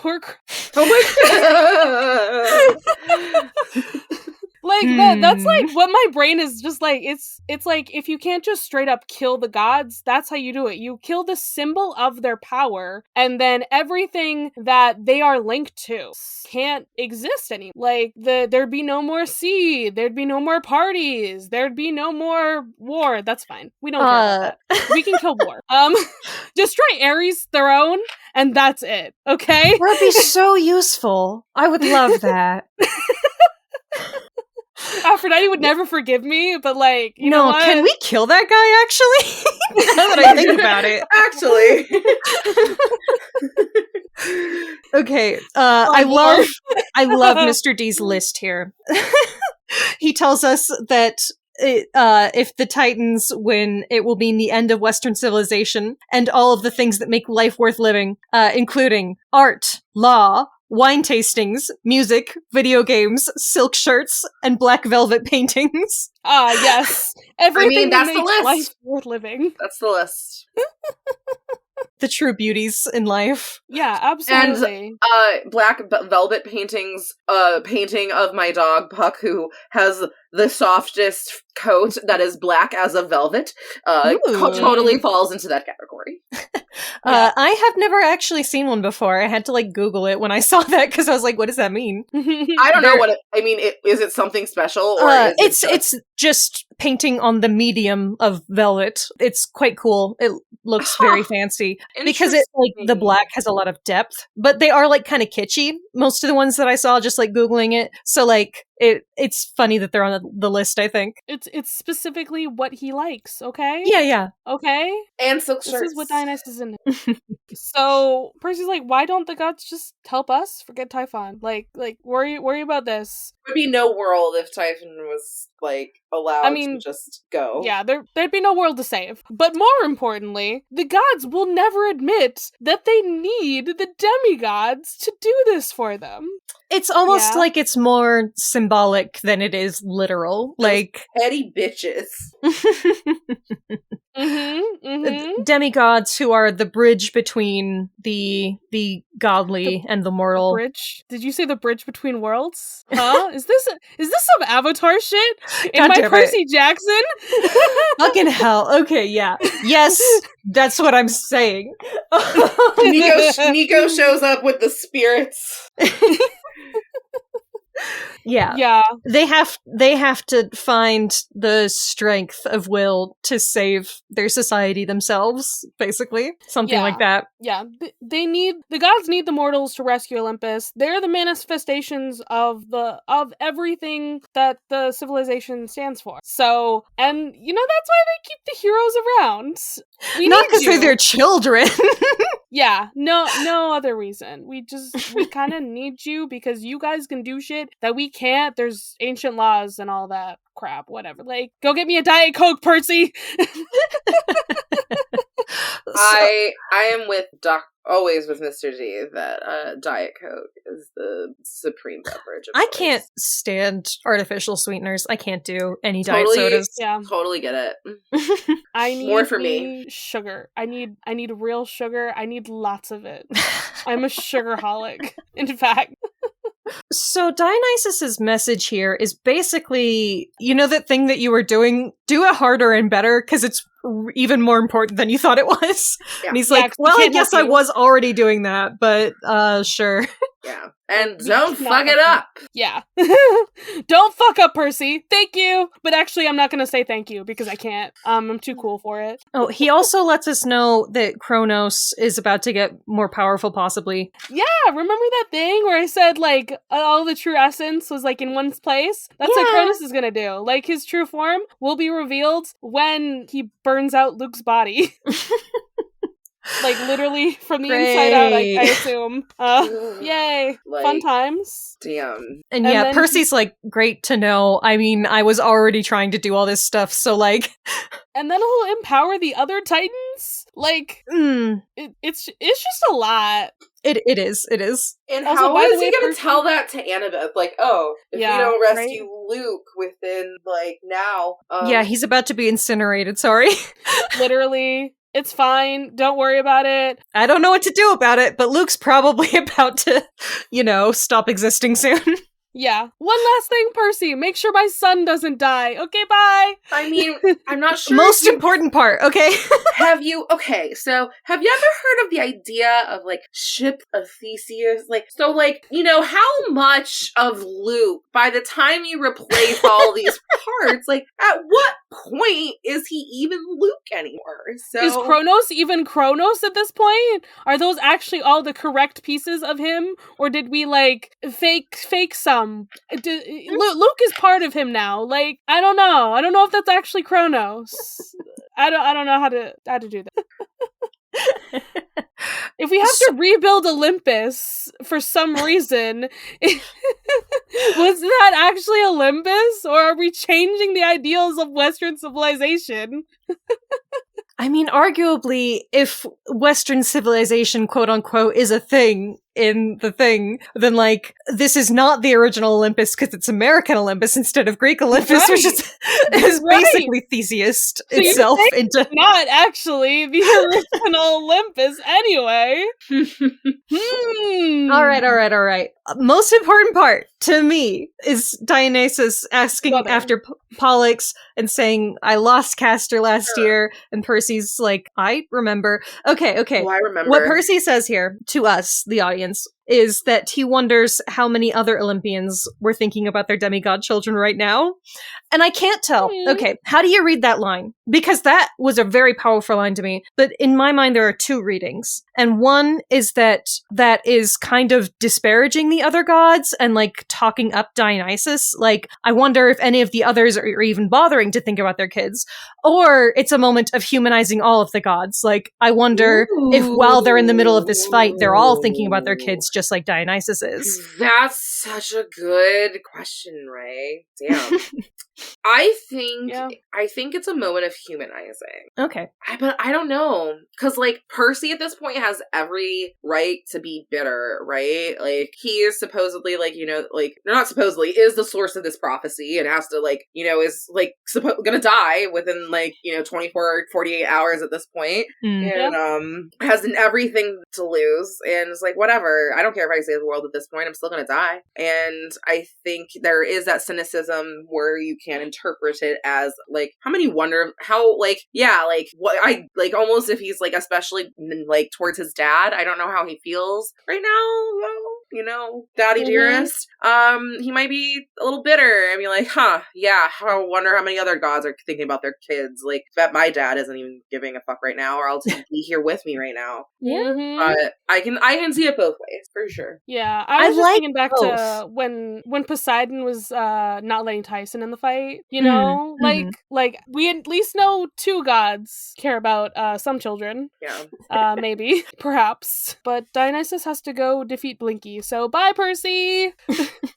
my Like that's like what my brain is just like. It's like if you can't just straight up kill the gods, that's how you do it. You kill the symbol of their power, and then everything that they are linked to can't exist anymore. Like there'd be no more sea, there'd be no more parties, there'd be no more war. That's fine. We don't care about that. We can kill war. Destroy Ares' throne, and that's it. Okay. That'd be so useful. I would love that. Aphrodite would never forgive me, but like, you know what? Can we kill that guy actually? Now that I think about it. Actually. Okay. I love Mr. D's list here. He tells us that if the Titans win, it will mean the end of Western civilization and all of the things that make life worth living, including art, law, wine tastings, music, video games, silk shirts, and black velvet paintings. Yes. Everything that's that the makes list. life worth living. That's the list. The true beauties in life. Yeah, absolutely. And black velvet paintings, painting of my dog Puck, who has the softest coat that is black as a velvet, totally falls into that category. I have never actually seen one before. I had to like Google it when I saw that because I was like, what does that mean? I don't know what is it something special or it's just painting on the medium of velvet. It's quite cool. It looks very fancy because it like the black has a lot of depth, but they are like kind of kitschy. Most of the ones that I saw just like Googling it. So like it's funny that they're on the list, I think. It's specifically what he likes, okay? Yeah. Okay? And silk shirts. This is what Dionysus is in. So Percy's like, why don't the gods just help us? Forget Typhon. Like worry about this. There'd be no world if Typhon was like allowed to just go. Yeah, there'd be no world to save. But more importantly, the gods will never admit that they need the demigods to do this for them. It's almost like it's more symbolic than it is literal. Those like petty bitches. The demigods who are the bridge between the godly and the mortal. Bridge? Did you say the bridge between worlds? Huh? Is this some Avatar shit? God Am I damn Percy Jackson? Fucking hell. Okay, yeah. Yes, that's what I'm saying. Nico shows up with the spirits. Yeah. They have to find the strength of will to save their society themselves, basically. Something like that. Yeah. The gods need the mortals to rescue Olympus. They're the manifestations of everything that the civilization stands for. So, and that's why they keep the heroes around. Not because they're their children. Yeah, no other reason. We kind of need you because you guys can do shit that we can't. There's ancient laws and all that crap, whatever. Like, go get me a Diet Coke, Percy! I am with always with Mr. D that Diet Coke is the supreme beverage of I choice. can't stand artificial sweeteners. I can't do any Totally, diet sodas. Yeah. Totally get it. I need more for me. Sugar. I need real sugar. I need lots of it. I'm a sugarholic, in fact. So Dionysus's message here is basically, that thing that you were doing, do it harder and better because it's even more important than you thought it was. Yeah. And he's like, well, I guess I was already doing that, but sure. Yeah. And don't fuck it up. Yeah. Don't fuck up, Percy. Thank you. But actually, I'm not going to say thank you because I can't. I'm too cool for it. Oh, he also lets us know that Kronos is about to get more powerful, possibly. Yeah. Remember that thing where I said, like, all the true essence was, like, in one place? That's what Kronos is going to do. Like, his true form will be revealed when he burns out Luke's body. Like, literally from the inside out, I assume. Yay. Like, fun times. Damn. And yeah, Percy's like, great to know. I mean, I was already trying to do all this stuff, so like... And then he'll empower the other Titans? Like, it's just a lot. It is. And also, how is he going to tell that to Annabeth? Like, if you don't rescue Luke within, like, now... Yeah, he's about to be incinerated, sorry. Literally. It's fine. Don't worry about it. I don't know what to do about it, but Luke's probably about to, stop existing soon. Yeah. One last thing, Percy. Make sure my son doesn't die. Okay, bye. I mean, I'm not sure. Most important part, okay? Have you ever heard of the idea of like ship of Theseus? Like, so like, you know, how much of Luke, by the time you replace all these parts, like at what point is he even Luke anymore? So Is Kronos even Kronos at this point? Are those actually all the correct pieces of him? Or did we like fake some? Luke is part of him now. Like, I don't know. I don't know if that's actually Kronos. I don't know how to do that. If we have to rebuild Olympus for some reason, was that actually Olympus? Or are we changing the ideals of Western civilization? I mean, arguably, if Western civilization, quote unquote, is a thing in the thing, then like, this is not the original Olympus because it's American Olympus instead of Greek Olympus, which is basically Theseus itself into not actually the original Olympus anyway. All right. Most important part to me is Dionysus asking after Pollux and saying, I lost Castor last year, and Percy's like, I remember. Okay. Oh, I remember. What Percy says here to us, the audience, is that he wonders how many other Olympians were thinking about their demigod children right now. And I can't tell. Okay, how do you read that line? Because that was a very powerful line to me. But in my mind, there are two readings. And one is that is kind of disparaging the other gods and like talking up Dionysus. Like, I wonder if any of the others are even bothering to think about their kids. Or it's a moment of humanizing all of the gods. Like, I wonder if while they're in the middle of this fight, they're all thinking about their kids just like Dionysus is. That's such a good question, Raye. Damn. I think it's a moment of humanizing. Okay. But I don't know. Because, like, Percy at this point has every right to be bitter, right? Like, he is supposedly, like, you know, like, not supposedly, is the source of this prophecy and has to, like, you know, is, like, gonna die within, like, you know, 24, 48 hours at this point. And, has everything to lose. And it's like, whatever. I don't care if I save the world at this point. I'm still gonna die. And I think there is that cynicism where you can interpret it as like what I like almost if he's like especially like towards his dad. I don't know how he feels right now though, you know, daddy dearest. He might be a little bitter. I mean, like, I wonder how many other gods are thinking about their kids. Like, bet my dad isn't even giving a fuck right now, or else he'd be here with me right now. But I can see it both ways for sure. Yeah, I was just thinking back to when Poseidon was not letting Tyson in the fight. You know, like we at least know two gods care about some children. Yeah, maybe, perhaps. But Dionysus has to go defeat Blinky. So bye, Percy.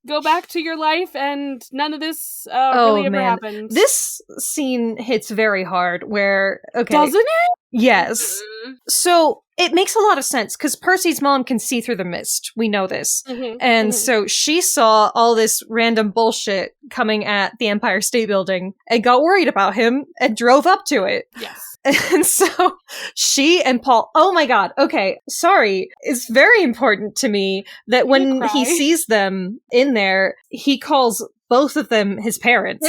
Go back to your life, and none of this really ever happened. This scene hits very hard. Where doesn't it? Yes. So it makes a lot of sense because Percy's mom can see through the mist. We know this. And so she saw all this random bullshit coming at the Empire State Building and got worried about him and drove up to it. Yes. And so she and Paul, oh my god, okay, sorry. It's very important to me that when he sees them in there, he calls both of them his parents.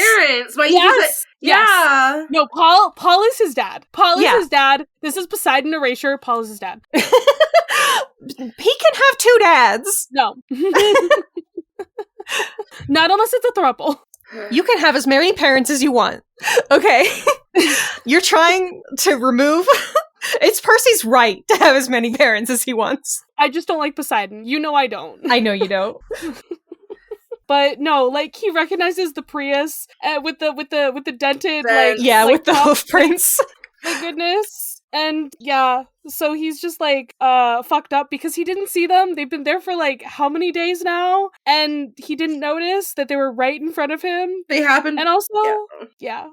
But yes. Yeah. No, Paul is his dad. Paul is his dad. This is Poseidon erasure. Paul is his dad. He can have two dads. No. Not unless it's a throuple. You can have as many parents as you want. Okay. You're trying to remove... It's Percy's right to have as many parents as he wants. I just don't like Poseidon. You know I don't. I know you don't. But no, like he recognizes the Prius with the dented with the hoof prints. My goodness. And yeah, so he's just like fucked up because he didn't see them. They've been there for like how many days now, and he didn't notice that they were right in front of him. They happened. And also,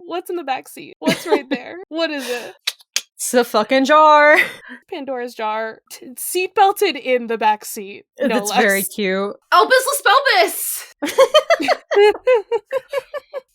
what's in the back seat? What's right there? What is it? It's a fucking jar. Pandora's jar. Seatbelted in the back seat. That's very cute. Albus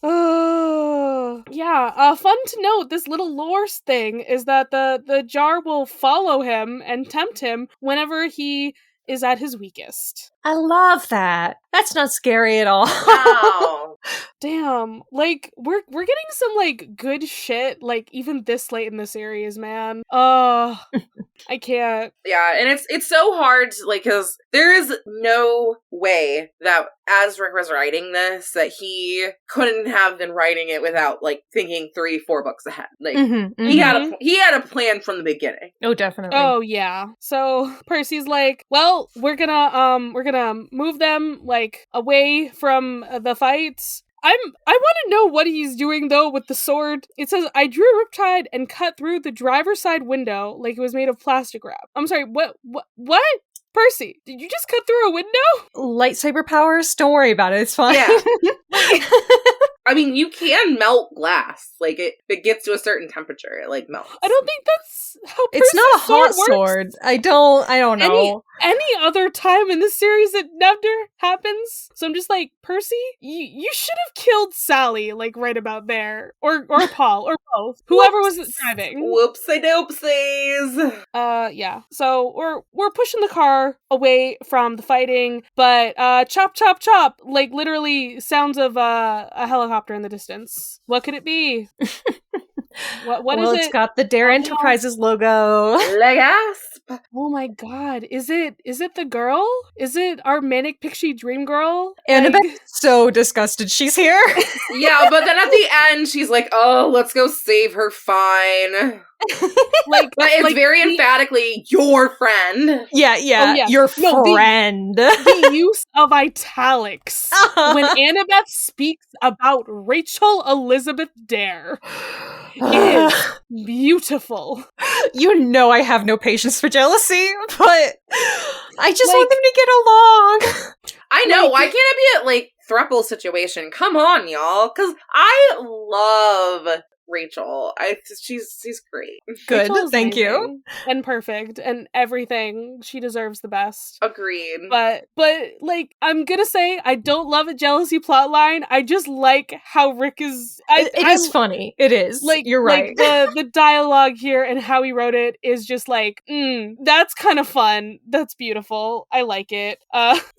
Oh, yeah. Fun to note, this little lore thing is that the jar will follow him and tempt him whenever he is at his weakest. I love that. That's not scary at all. Wow. Damn, like we're getting some like good shit like even this late in the series, man. I can't. Yeah, and it's so hard to, like, because there is no way that as Rick was writing this that he couldn't have been writing it without like thinking 3-4 books ahead. Like he had a plan from the beginning. Oh, definitely. Oh yeah. So Percy's like, well, we're gonna move them like away from the fights. I want to know what he's doing though with the sword. It says, I drew a riptide and cut through the driver's side window like it was made of plastic wrap. I'm sorry, what? Percy, did you just cut through a window? Lightsaber powers? Don't worry about it. It's fine. Yeah. I mean, you can melt glass. Like, if it gets to a certain temperature, it, like, melts. I don't think that's how Percy's It's not a hot sword sword. I don't know. Any other time in this series it never happens. So I'm just like, Percy, you should have killed Sally, like, right about there. Or Paul, or both. Whoever was driving. Whoopsie doopsies. Yeah. So we're pushing the car away from the fighting, but chop chop chop, like literally sounds of a helicopter in the distance. What could it be? What is it? It's got the Dare Enterprises logo. Legasp. Oh my god. Is it the girl? Is it our manic pixie dream girl? Annabeth's so disgusted she's here. Yeah, but then at the end she's like, oh, let's go save her, fine. Like, but it's like very emphatically your friend. Yeah, Oh, yeah. your No, friend. the use of italics when Annabeth speaks about Rachel Elizabeth Dare is beautiful. You know I have no patience for jealousy, but I just Like, want them to get along. I know, like, why can't it be a, like, throuple situation? Come on, y'all. Because I love Rachel. She's great. Good, Rachel's thank you. amazing and perfect and everything. She deserves the best. Agreed. But like, I'm gonna say I don't love a jealousy plotline. I just like how Rick is. It is funny. It is. Like, you're right. Like the dialogue here and how he wrote it is just like, that's kind of fun. That's beautiful. I like it.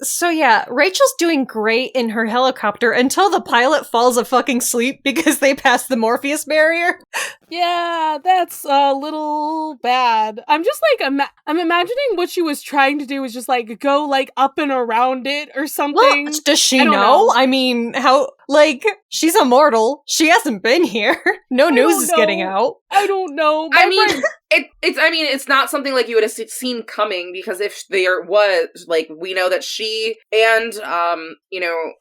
So yeah, Rachel's doing great in her helicopter until the pilot falls asleep because they passed the Morpheus barrier. Yeah, that's a little bad. I'm just like, I'm imagining what she was trying to do was just like go like up and around it or something. Well, does she I don't know? know. I mean, how, like, she's immortal. She hasn't been here. No news is getting out. I don't know. It's not something like you would have seen coming, because if there was, like, we know that she and,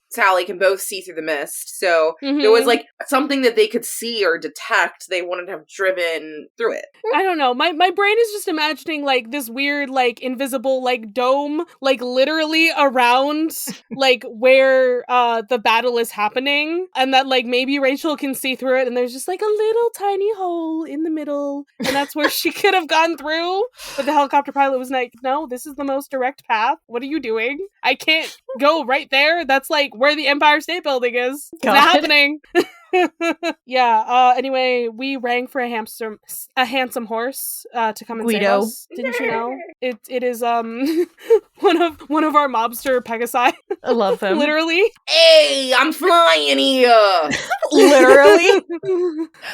Sally can both see through the mist. So there was, like, something that they could see or detect. They wouldn't have driven through it. I don't know. My brain is just imagining, like, this weird, like, invisible, like, dome, like, literally around, like, where the battle is happening. And that, like, maybe Rachel can see through it, and there's just, like, a little tiny hole in the middle. And that's where she could have gone through. But the helicopter pilot was like, no, this is the most direct path. What are you doing? I can't go right there. That's, like, where the Empire State Building is. It's not happening. Yeah, anyway, we rang for a handsome horse to come and Guido. save us. Didn't you know? It is one of our mobster Pegasi. I love them. Literally. Hey, I'm flying here. Literally.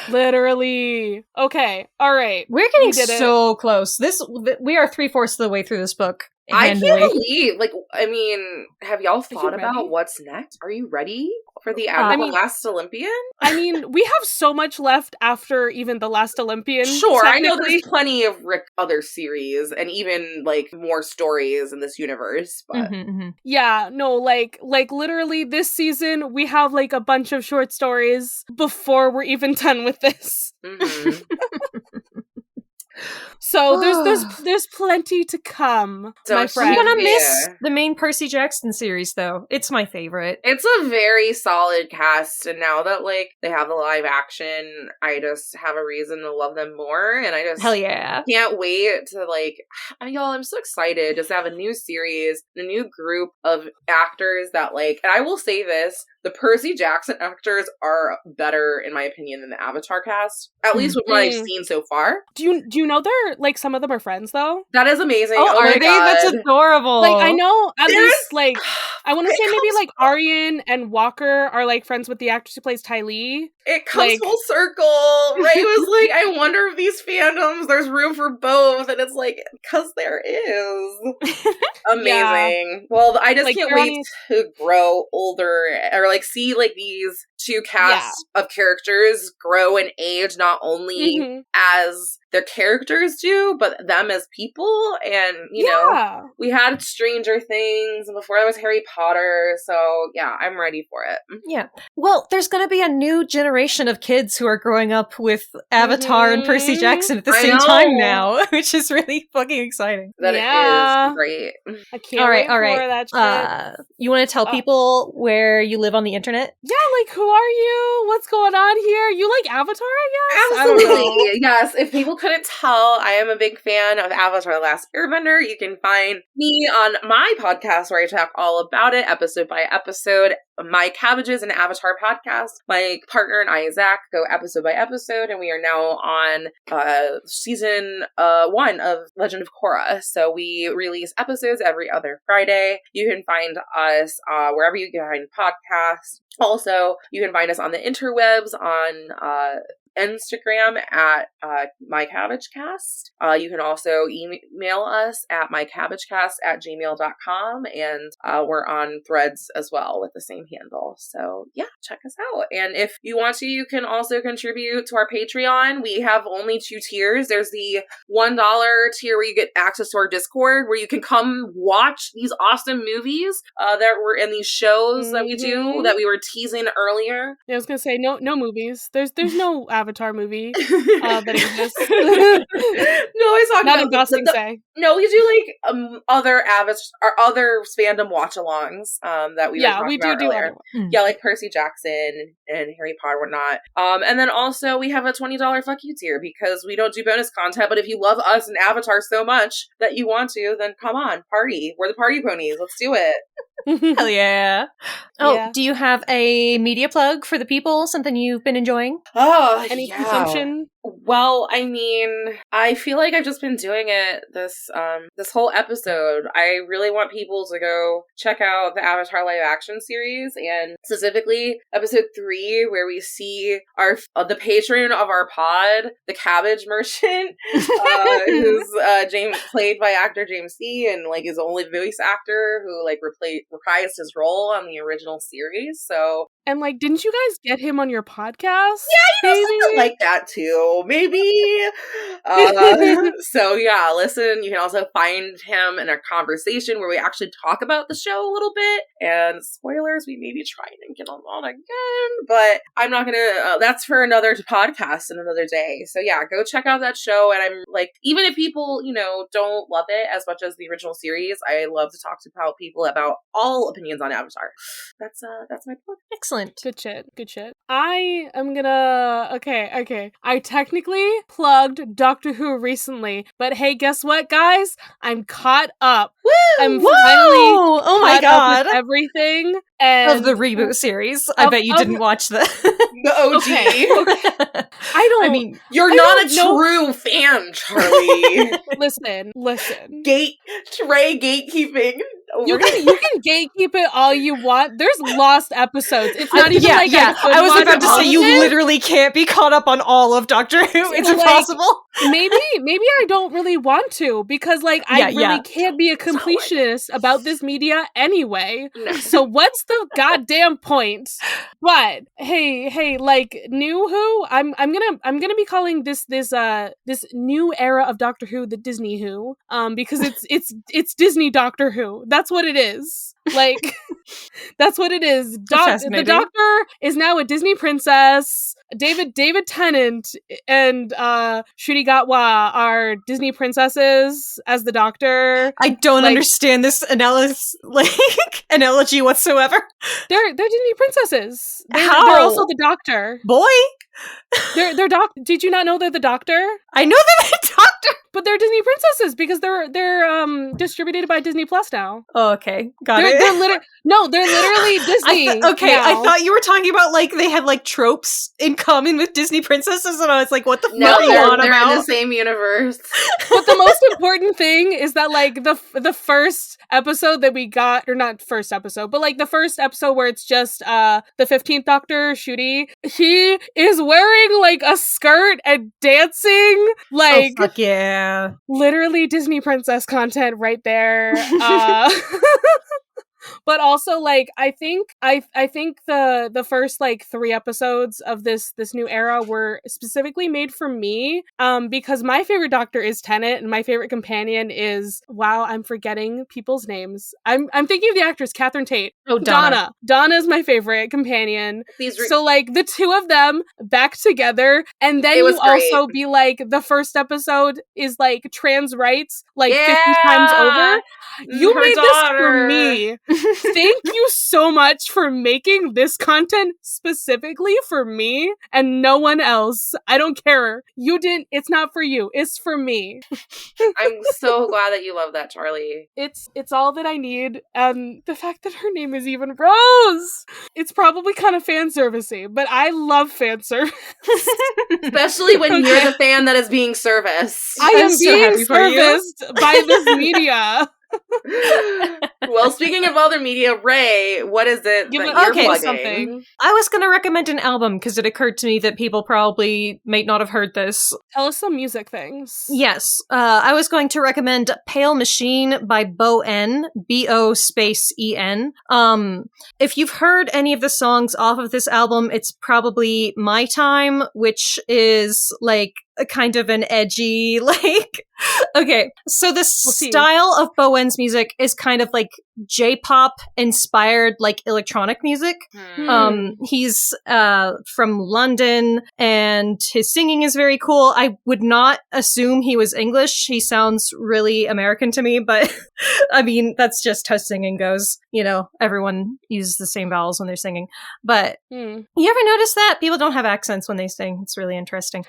Literally. Okay, alright. We're getting We did it. so close. We are 3/4 of the way through this book. I handily. can't believe, like, I mean, have y'all thought ready? about what's next? Are you ready for the end of The Last Olympian? I mean, we have so much left after even The Last Olympian. Sure, I know technically. there's plenty of Rick other series and even, like, more stories in this universe, but Yeah, no, like literally this season we have like a bunch of short stories before we're even done with this. So there's plenty to come, my friend. I'm gonna miss the main Percy Jackson series, though. It's my favorite. It's a very solid cast, and now that, like, they have the live action, I just have a reason to love them more, and I just Hell yeah. can't wait to, like, y'all, I'm so excited just to have a new series, a new group of actors that, like, and I will say this, the Percy Jackson actors are better, in my opinion, than the Avatar cast. At least with what I've seen so far. Do you know they're, like, some of them are friends, though? That is amazing. Oh, my are they? God. That's adorable. Like, I know at There's- least, like, I want to say maybe, like, full- Aryan and Walker are, like, friends with the actress who plays Ty Lee. It comes like- full circle. Ray was like, I wonder if these fandoms, there's room for both. And it's like, because there is. Amazing. Well, I just Like, can't they're wait on to grow older or like see like these two casts of characters grow and age, not only Mhm. as their characters do, but them as people. And, you know, we had Stranger Things, and before that was Harry Potter. So, yeah, I'm ready for it. Yeah. Well, there's going to be a new generation of kids who are growing up with Avatar and Percy Jackson at the I same know. time now, which is really fucking exciting. That Yeah. it is great. I can't All wait right. for that shit. You want to tell people where you live on the internet? Yeah, like, who are you? What's going on here? You like Avatar, I guess? I don't know. Absolutely. Yes. If people couldn't tell, I am a big fan of Avatar: Last Airbender. You can find me on my podcast where I talk all about it, episode by episode. My Cabbages, an Avatar podcast. My partner and I, Zach, go episode by episode, and we are now on season 1 of Legend of Korra. So we release episodes every other Friday. You can find us wherever you can find podcasts. Also, you can find us on the interwebs on Instagram at My Cabbage Cast. You can also email us at mycabbagecast@gmail.com, and we're on Threads as well with the same handle. So yeah, check us out. And if you want to, you can also contribute to our Patreon. We have only 2 tiers. There's the $1 tier where you get access to our Discord, where you can come watch these awesome movies that were in these shows that we do, that we were teasing earlier. Yeah, I was gonna say no movies. There's no Avatar movie that exists. No, I was talking Not about in Boston Say. No, we do like other other fandom watch-alongs that we were talking we about do earlier. other ones. Yeah, like Percy Jackson and Harry Potter and whatnot. And then also we have a $20 fuck you tier because we don't do bonus content, but if you love us and Avatar so much that you want to, then come on, party. We're the party ponies. Let's do it. Hell yeah. Oh, Yeah. do you have a media plug for the people? Something you've been enjoying? Oh, Any yeah. consumption? Well, I mean, I feel like I've just been doing it this whole episode. I really want people to go check out the Avatar live action series, and specifically episode 3, where we see the patron of our pod, the Cabbage Merchant, who's played by actor James C, and like is the only voice actor who like reprised his role on the original series. So. And like, didn't you guys get him on your podcast? Yeah, you know, something like that too, maybe. So yeah, listen, you can also find him in a conversation where we actually talk about the show a little bit. And spoilers, we may be trying to get on again, but I'm not gonna, that's for another podcast and another day. So yeah, go check out that show. And I'm like, even if people, you know, don't love it as much as the original series, I love to talk to people about all opinions on Avatar. That's my plug. Excellent. Good shit. I am gonna... Okay. I technically plugged Doctor Who recently, but hey, guess what, guys? I'm caught up. Woo! I'm Whoa! finally Oh my caught up god. with everything. And Of the reboot series. I bet you didn't watch the The OG. Okay. I mean, You're I not a don't know- true fan, Charlie. listen. Raye gatekeeping. You can gatekeep it all you want. There's lost episodes. It's not even like I was could about to watch say you it. literally can't be caught up on all of Doctor Who. It's Like, impossible. Maybe I don't really want to because like I really can't be a completionist about this media anyway. No. So what's the goddamn point? But hey, like new Who, I'm gonna be calling this new era of Doctor Who the Disney Who, because it's Disney Doctor Who. That's what it is. Like that's what it is. The Doctor is now a Disney princess. David Tennant and Ncuti Gatwa are Disney princesses as the Doctor. I don't understand this analogy whatsoever. They're Disney princesses. How? They're also the Doctor. Boy? They're Did you not know they're the Doctor? I know they're the Doctor. But they're Disney princesses because they're distributed by Disney Plus now. Oh, okay. Got They're it. they're literally Disney. I now. thought you were talking about like they had like tropes in common with Disney princesses, and I was like, what the No, fuck are you on they're about? in the same universe. But the most important thing is that like the first episode that we got, or not first episode, but like the first episode where it's just the 15th Doctor, Shooty, he is wearing like a skirt and dancing, like Oh, fuck yeah. literally Disney princess content right there. But also, like, I think the first like 3 episodes of this new era were specifically made for me, because my favorite Doctor is Tennant, and my favorite companion is, wow, I'm forgetting people's names. I'm thinking of the actress Catherine Tate. Oh, Donna. Donna is my favorite companion. These So like the two of them back together, and then It you was great. also be like, the first episode is like trans rights like 50 Yeah! times over. You Her made daughter. this for me. Thank you so much for making this content specifically for me and no one else. I don't care. You didn't. It's not for you. It's for me. I'm so glad that you love that, Charlie. It's all that I need. And the fact that her name is even Rose. It's probably kind of fan servicey, but I love fan service. Especially when you're the fan that is being serviced. I I'm am so being happy for you. serviced by this media. Well, speaking of other media, Raye, what is it Give that me you're okay, plugging? something. I was going to recommend an album because it occurred to me that people probably might not have heard this. Tell us some music things. Yes, I was going to recommend Pale Machine by Bo N, B-O space E-N. If you've heard any of the songs off of this album, it's probably My Time, which is like a kind of an edgy, like, okay, so the see. style of Bowen's music is kind of like J-pop inspired, like electronic music. He's from London, and his singing is very cool. I would not assume he was English. He sounds really American to me, but I mean, that's just how singing goes. You know, everyone uses the same vowels when they're singing. But you ever notice that? People don't have accents when they sing. It's really interesting.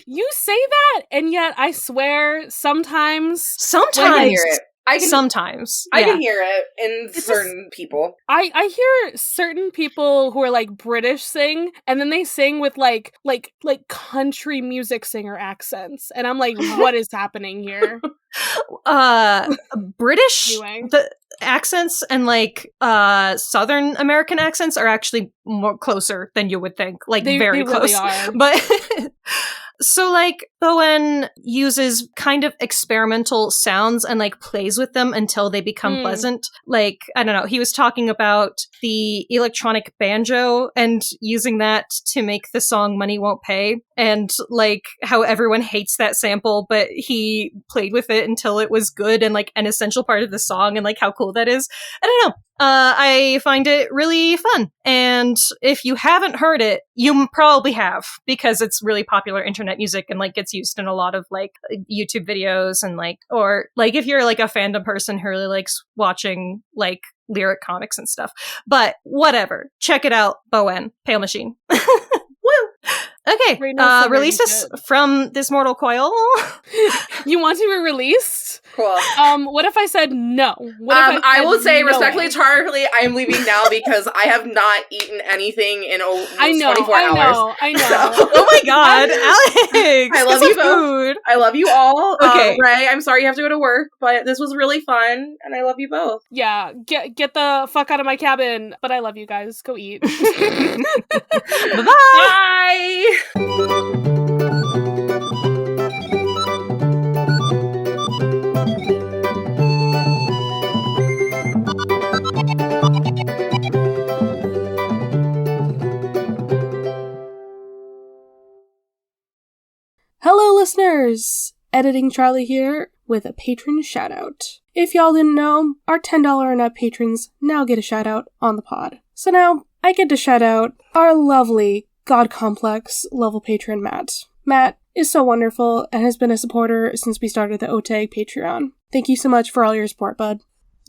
You say that, and yet I swear sometimes I hear it. Sometimes. I yeah. can hear it in It's certain people. I hear certain people who are like British sing, and then they sing with like country music singer accents, and I'm like, what is happening here? British Anyway. the accents and like Southern American accents are actually more closer than you would think, like They very really close. are. But so like Bowen uses kind of experimental sounds and like plays with them until they become pleasant. Like, I don't know, he was talking about the electronic banjo and using that to make the song Money Won't Pay, and like how everyone hates that sample, but he played with it until it was good and like an essential part of the song, and like how cool that is. I don't know. I find it really fun. And if you haven't heard it, you probably have, because it's really popular internet music and like gets used in a lot of like YouTube videos, and like, or like if you're like a fandom person who really likes watching like lyric comics and stuff. But whatever. Check it out, Bowen, Pale Machine. Woo! Okay, Reyna's releases from This Mortal Coil. You want to be released? Cool. What if I said no? What if I will say no respectfully, way? Charlie, I am leaving now because I have not eaten anything in almost 24 hours. I know. So- Oh my god, Alex! I love get you some both. food. I love you all. Okay. Raye, I'm sorry you have to go to work, but this was really fun, and I love you both. Yeah, get the fuck out of my cabin. But I love you guys. Go eat. Bye-bye! Bye! Hello, listeners! Editing Charlie here with a patron shoutout. If y'all didn't know, our $10 and up patrons now get a shoutout on the pod. So now, I get to shout out our lovely God Complex level patron, Matt. Matt is so wonderful and has been a supporter since we started the OTAG Patreon. Thank you so much for all your support, bud.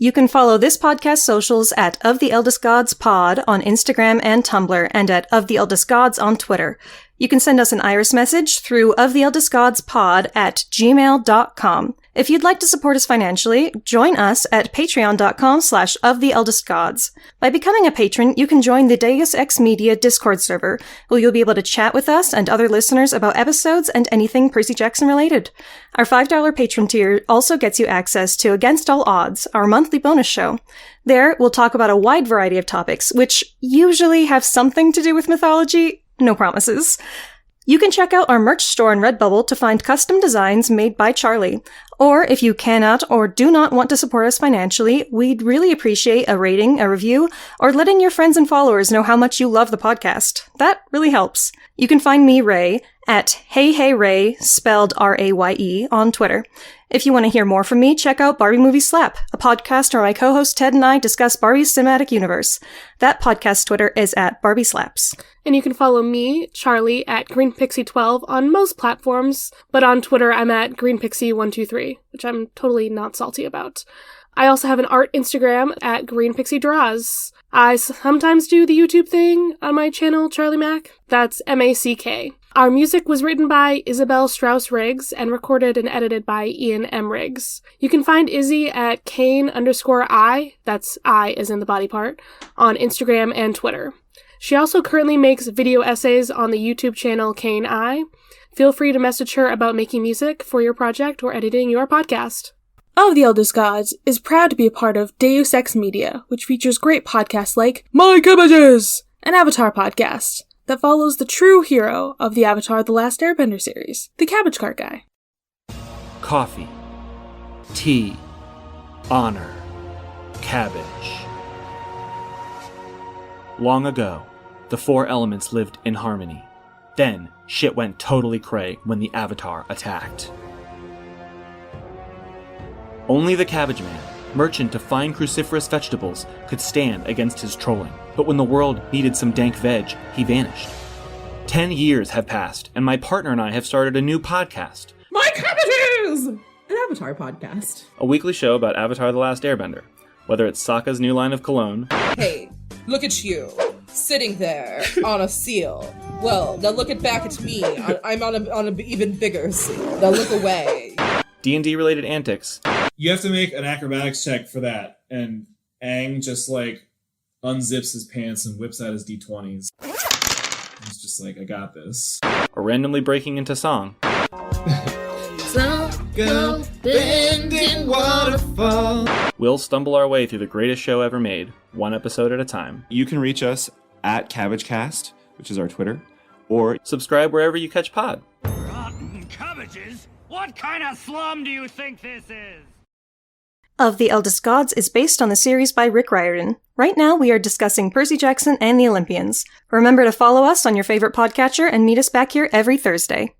You can follow this podcast socials at Of the Eldest Gods Pod on Instagram and Tumblr, and at Of the Eldest Gods on Twitter. You can send us an iris message through oftheeldestgodspod@gmail.com. If you'd like to support us financially, join us at patreon.com/oftheeldestgods. By becoming a patron, you can join the Deus Ex Media Discord server, where you'll be able to chat with us and other listeners about episodes and anything Percy Jackson related. Our $5 patron tier also gets you access to Against All Odds, our monthly bonus show. There, we'll talk about a wide variety of topics, which usually have something to do with mythology. No promises. You can check out our merch store on Redbubble to find custom designs made by Charlie. Or if you cannot or do not want to support us financially, we'd really appreciate a rating, a review, or letting your friends and followers know how much you love the podcast. That really helps. You can find me, Raye, at HeyHeyRaye, spelled R-A-Y-E, on Twitter. If you want to hear more from me, check out Barbie Movie Slap, a podcast where my co-host Ted and I discuss Barbie's cinematic universe. That podcast Twitter is at Barbie Slaps. And you can follow me, Charlie, at GreenPixie12 on most platforms, but on Twitter I'm at GreenPixie123, which I'm totally not salty about. I also have an art Instagram at GreenPixieDraws. I sometimes do the YouTube thing on my channel, Charlie Mac. That's M-A-C-K. Our music was written by Isabel Strauss-Riggs and recorded and edited by Ian M. Riggs. You can find Izzy at Kane_I, that's I as in the body part, on Instagram and Twitter. She also currently makes video essays on the YouTube channel Kane I. Feel free to message her about making music for your project or editing your podcast. Of the Eldest Gods is proud to be a part of Deus Ex Media, which features great podcasts like My Cabbages, an Avatar podcast that follows the true hero of the Avatar The Last Airbender series, the Cabbage Cart Guy. Coffee, tea, honor, cabbage. Long ago, the four elements lived in harmony. Then, shit went totally cray when the Avatar attacked. Only the Cabbage Man, merchant of fine cruciferous vegetables, could stand against his trolling. But when the world needed some dank veg, he vanished. 10 years have passed, and my partner and I have started a new podcast. My Cabbages! An Avatar podcast. A weekly show about Avatar The Last Airbender. Whether it's Sokka's new line of cologne. Hey, look at you, sitting there on a seal. Well, now look back at me. I'm on an even bigger seal. Now look away. D&D related antics. You have to make an acrobatics check for that, and Aang just unzips his pants and whips out his D20s. He's just like, I got this. Or randomly breaking into song. Go bending waterfall. We'll stumble our way through the greatest show ever made, one episode at a time. You can reach us at CabbageCast, which is our Twitter, or subscribe wherever you catch pod. Rotten cabbages? What kind of slum do you think this is? Of the Eldest Gods is based on the series by Rick Riordan. Right now, we are discussing Percy Jackson and the Olympians. Remember to follow us on your favorite podcatcher and meet us back here every Thursday.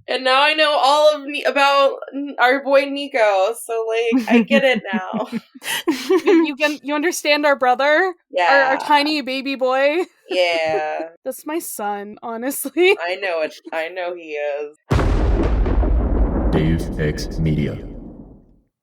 And now I know all of about our boy Nico, so I get it now. You understand our brother? Yeah. Our tiny baby boy? Yeah. That's my son, honestly. I know it. I know he is. Deus Ex Media.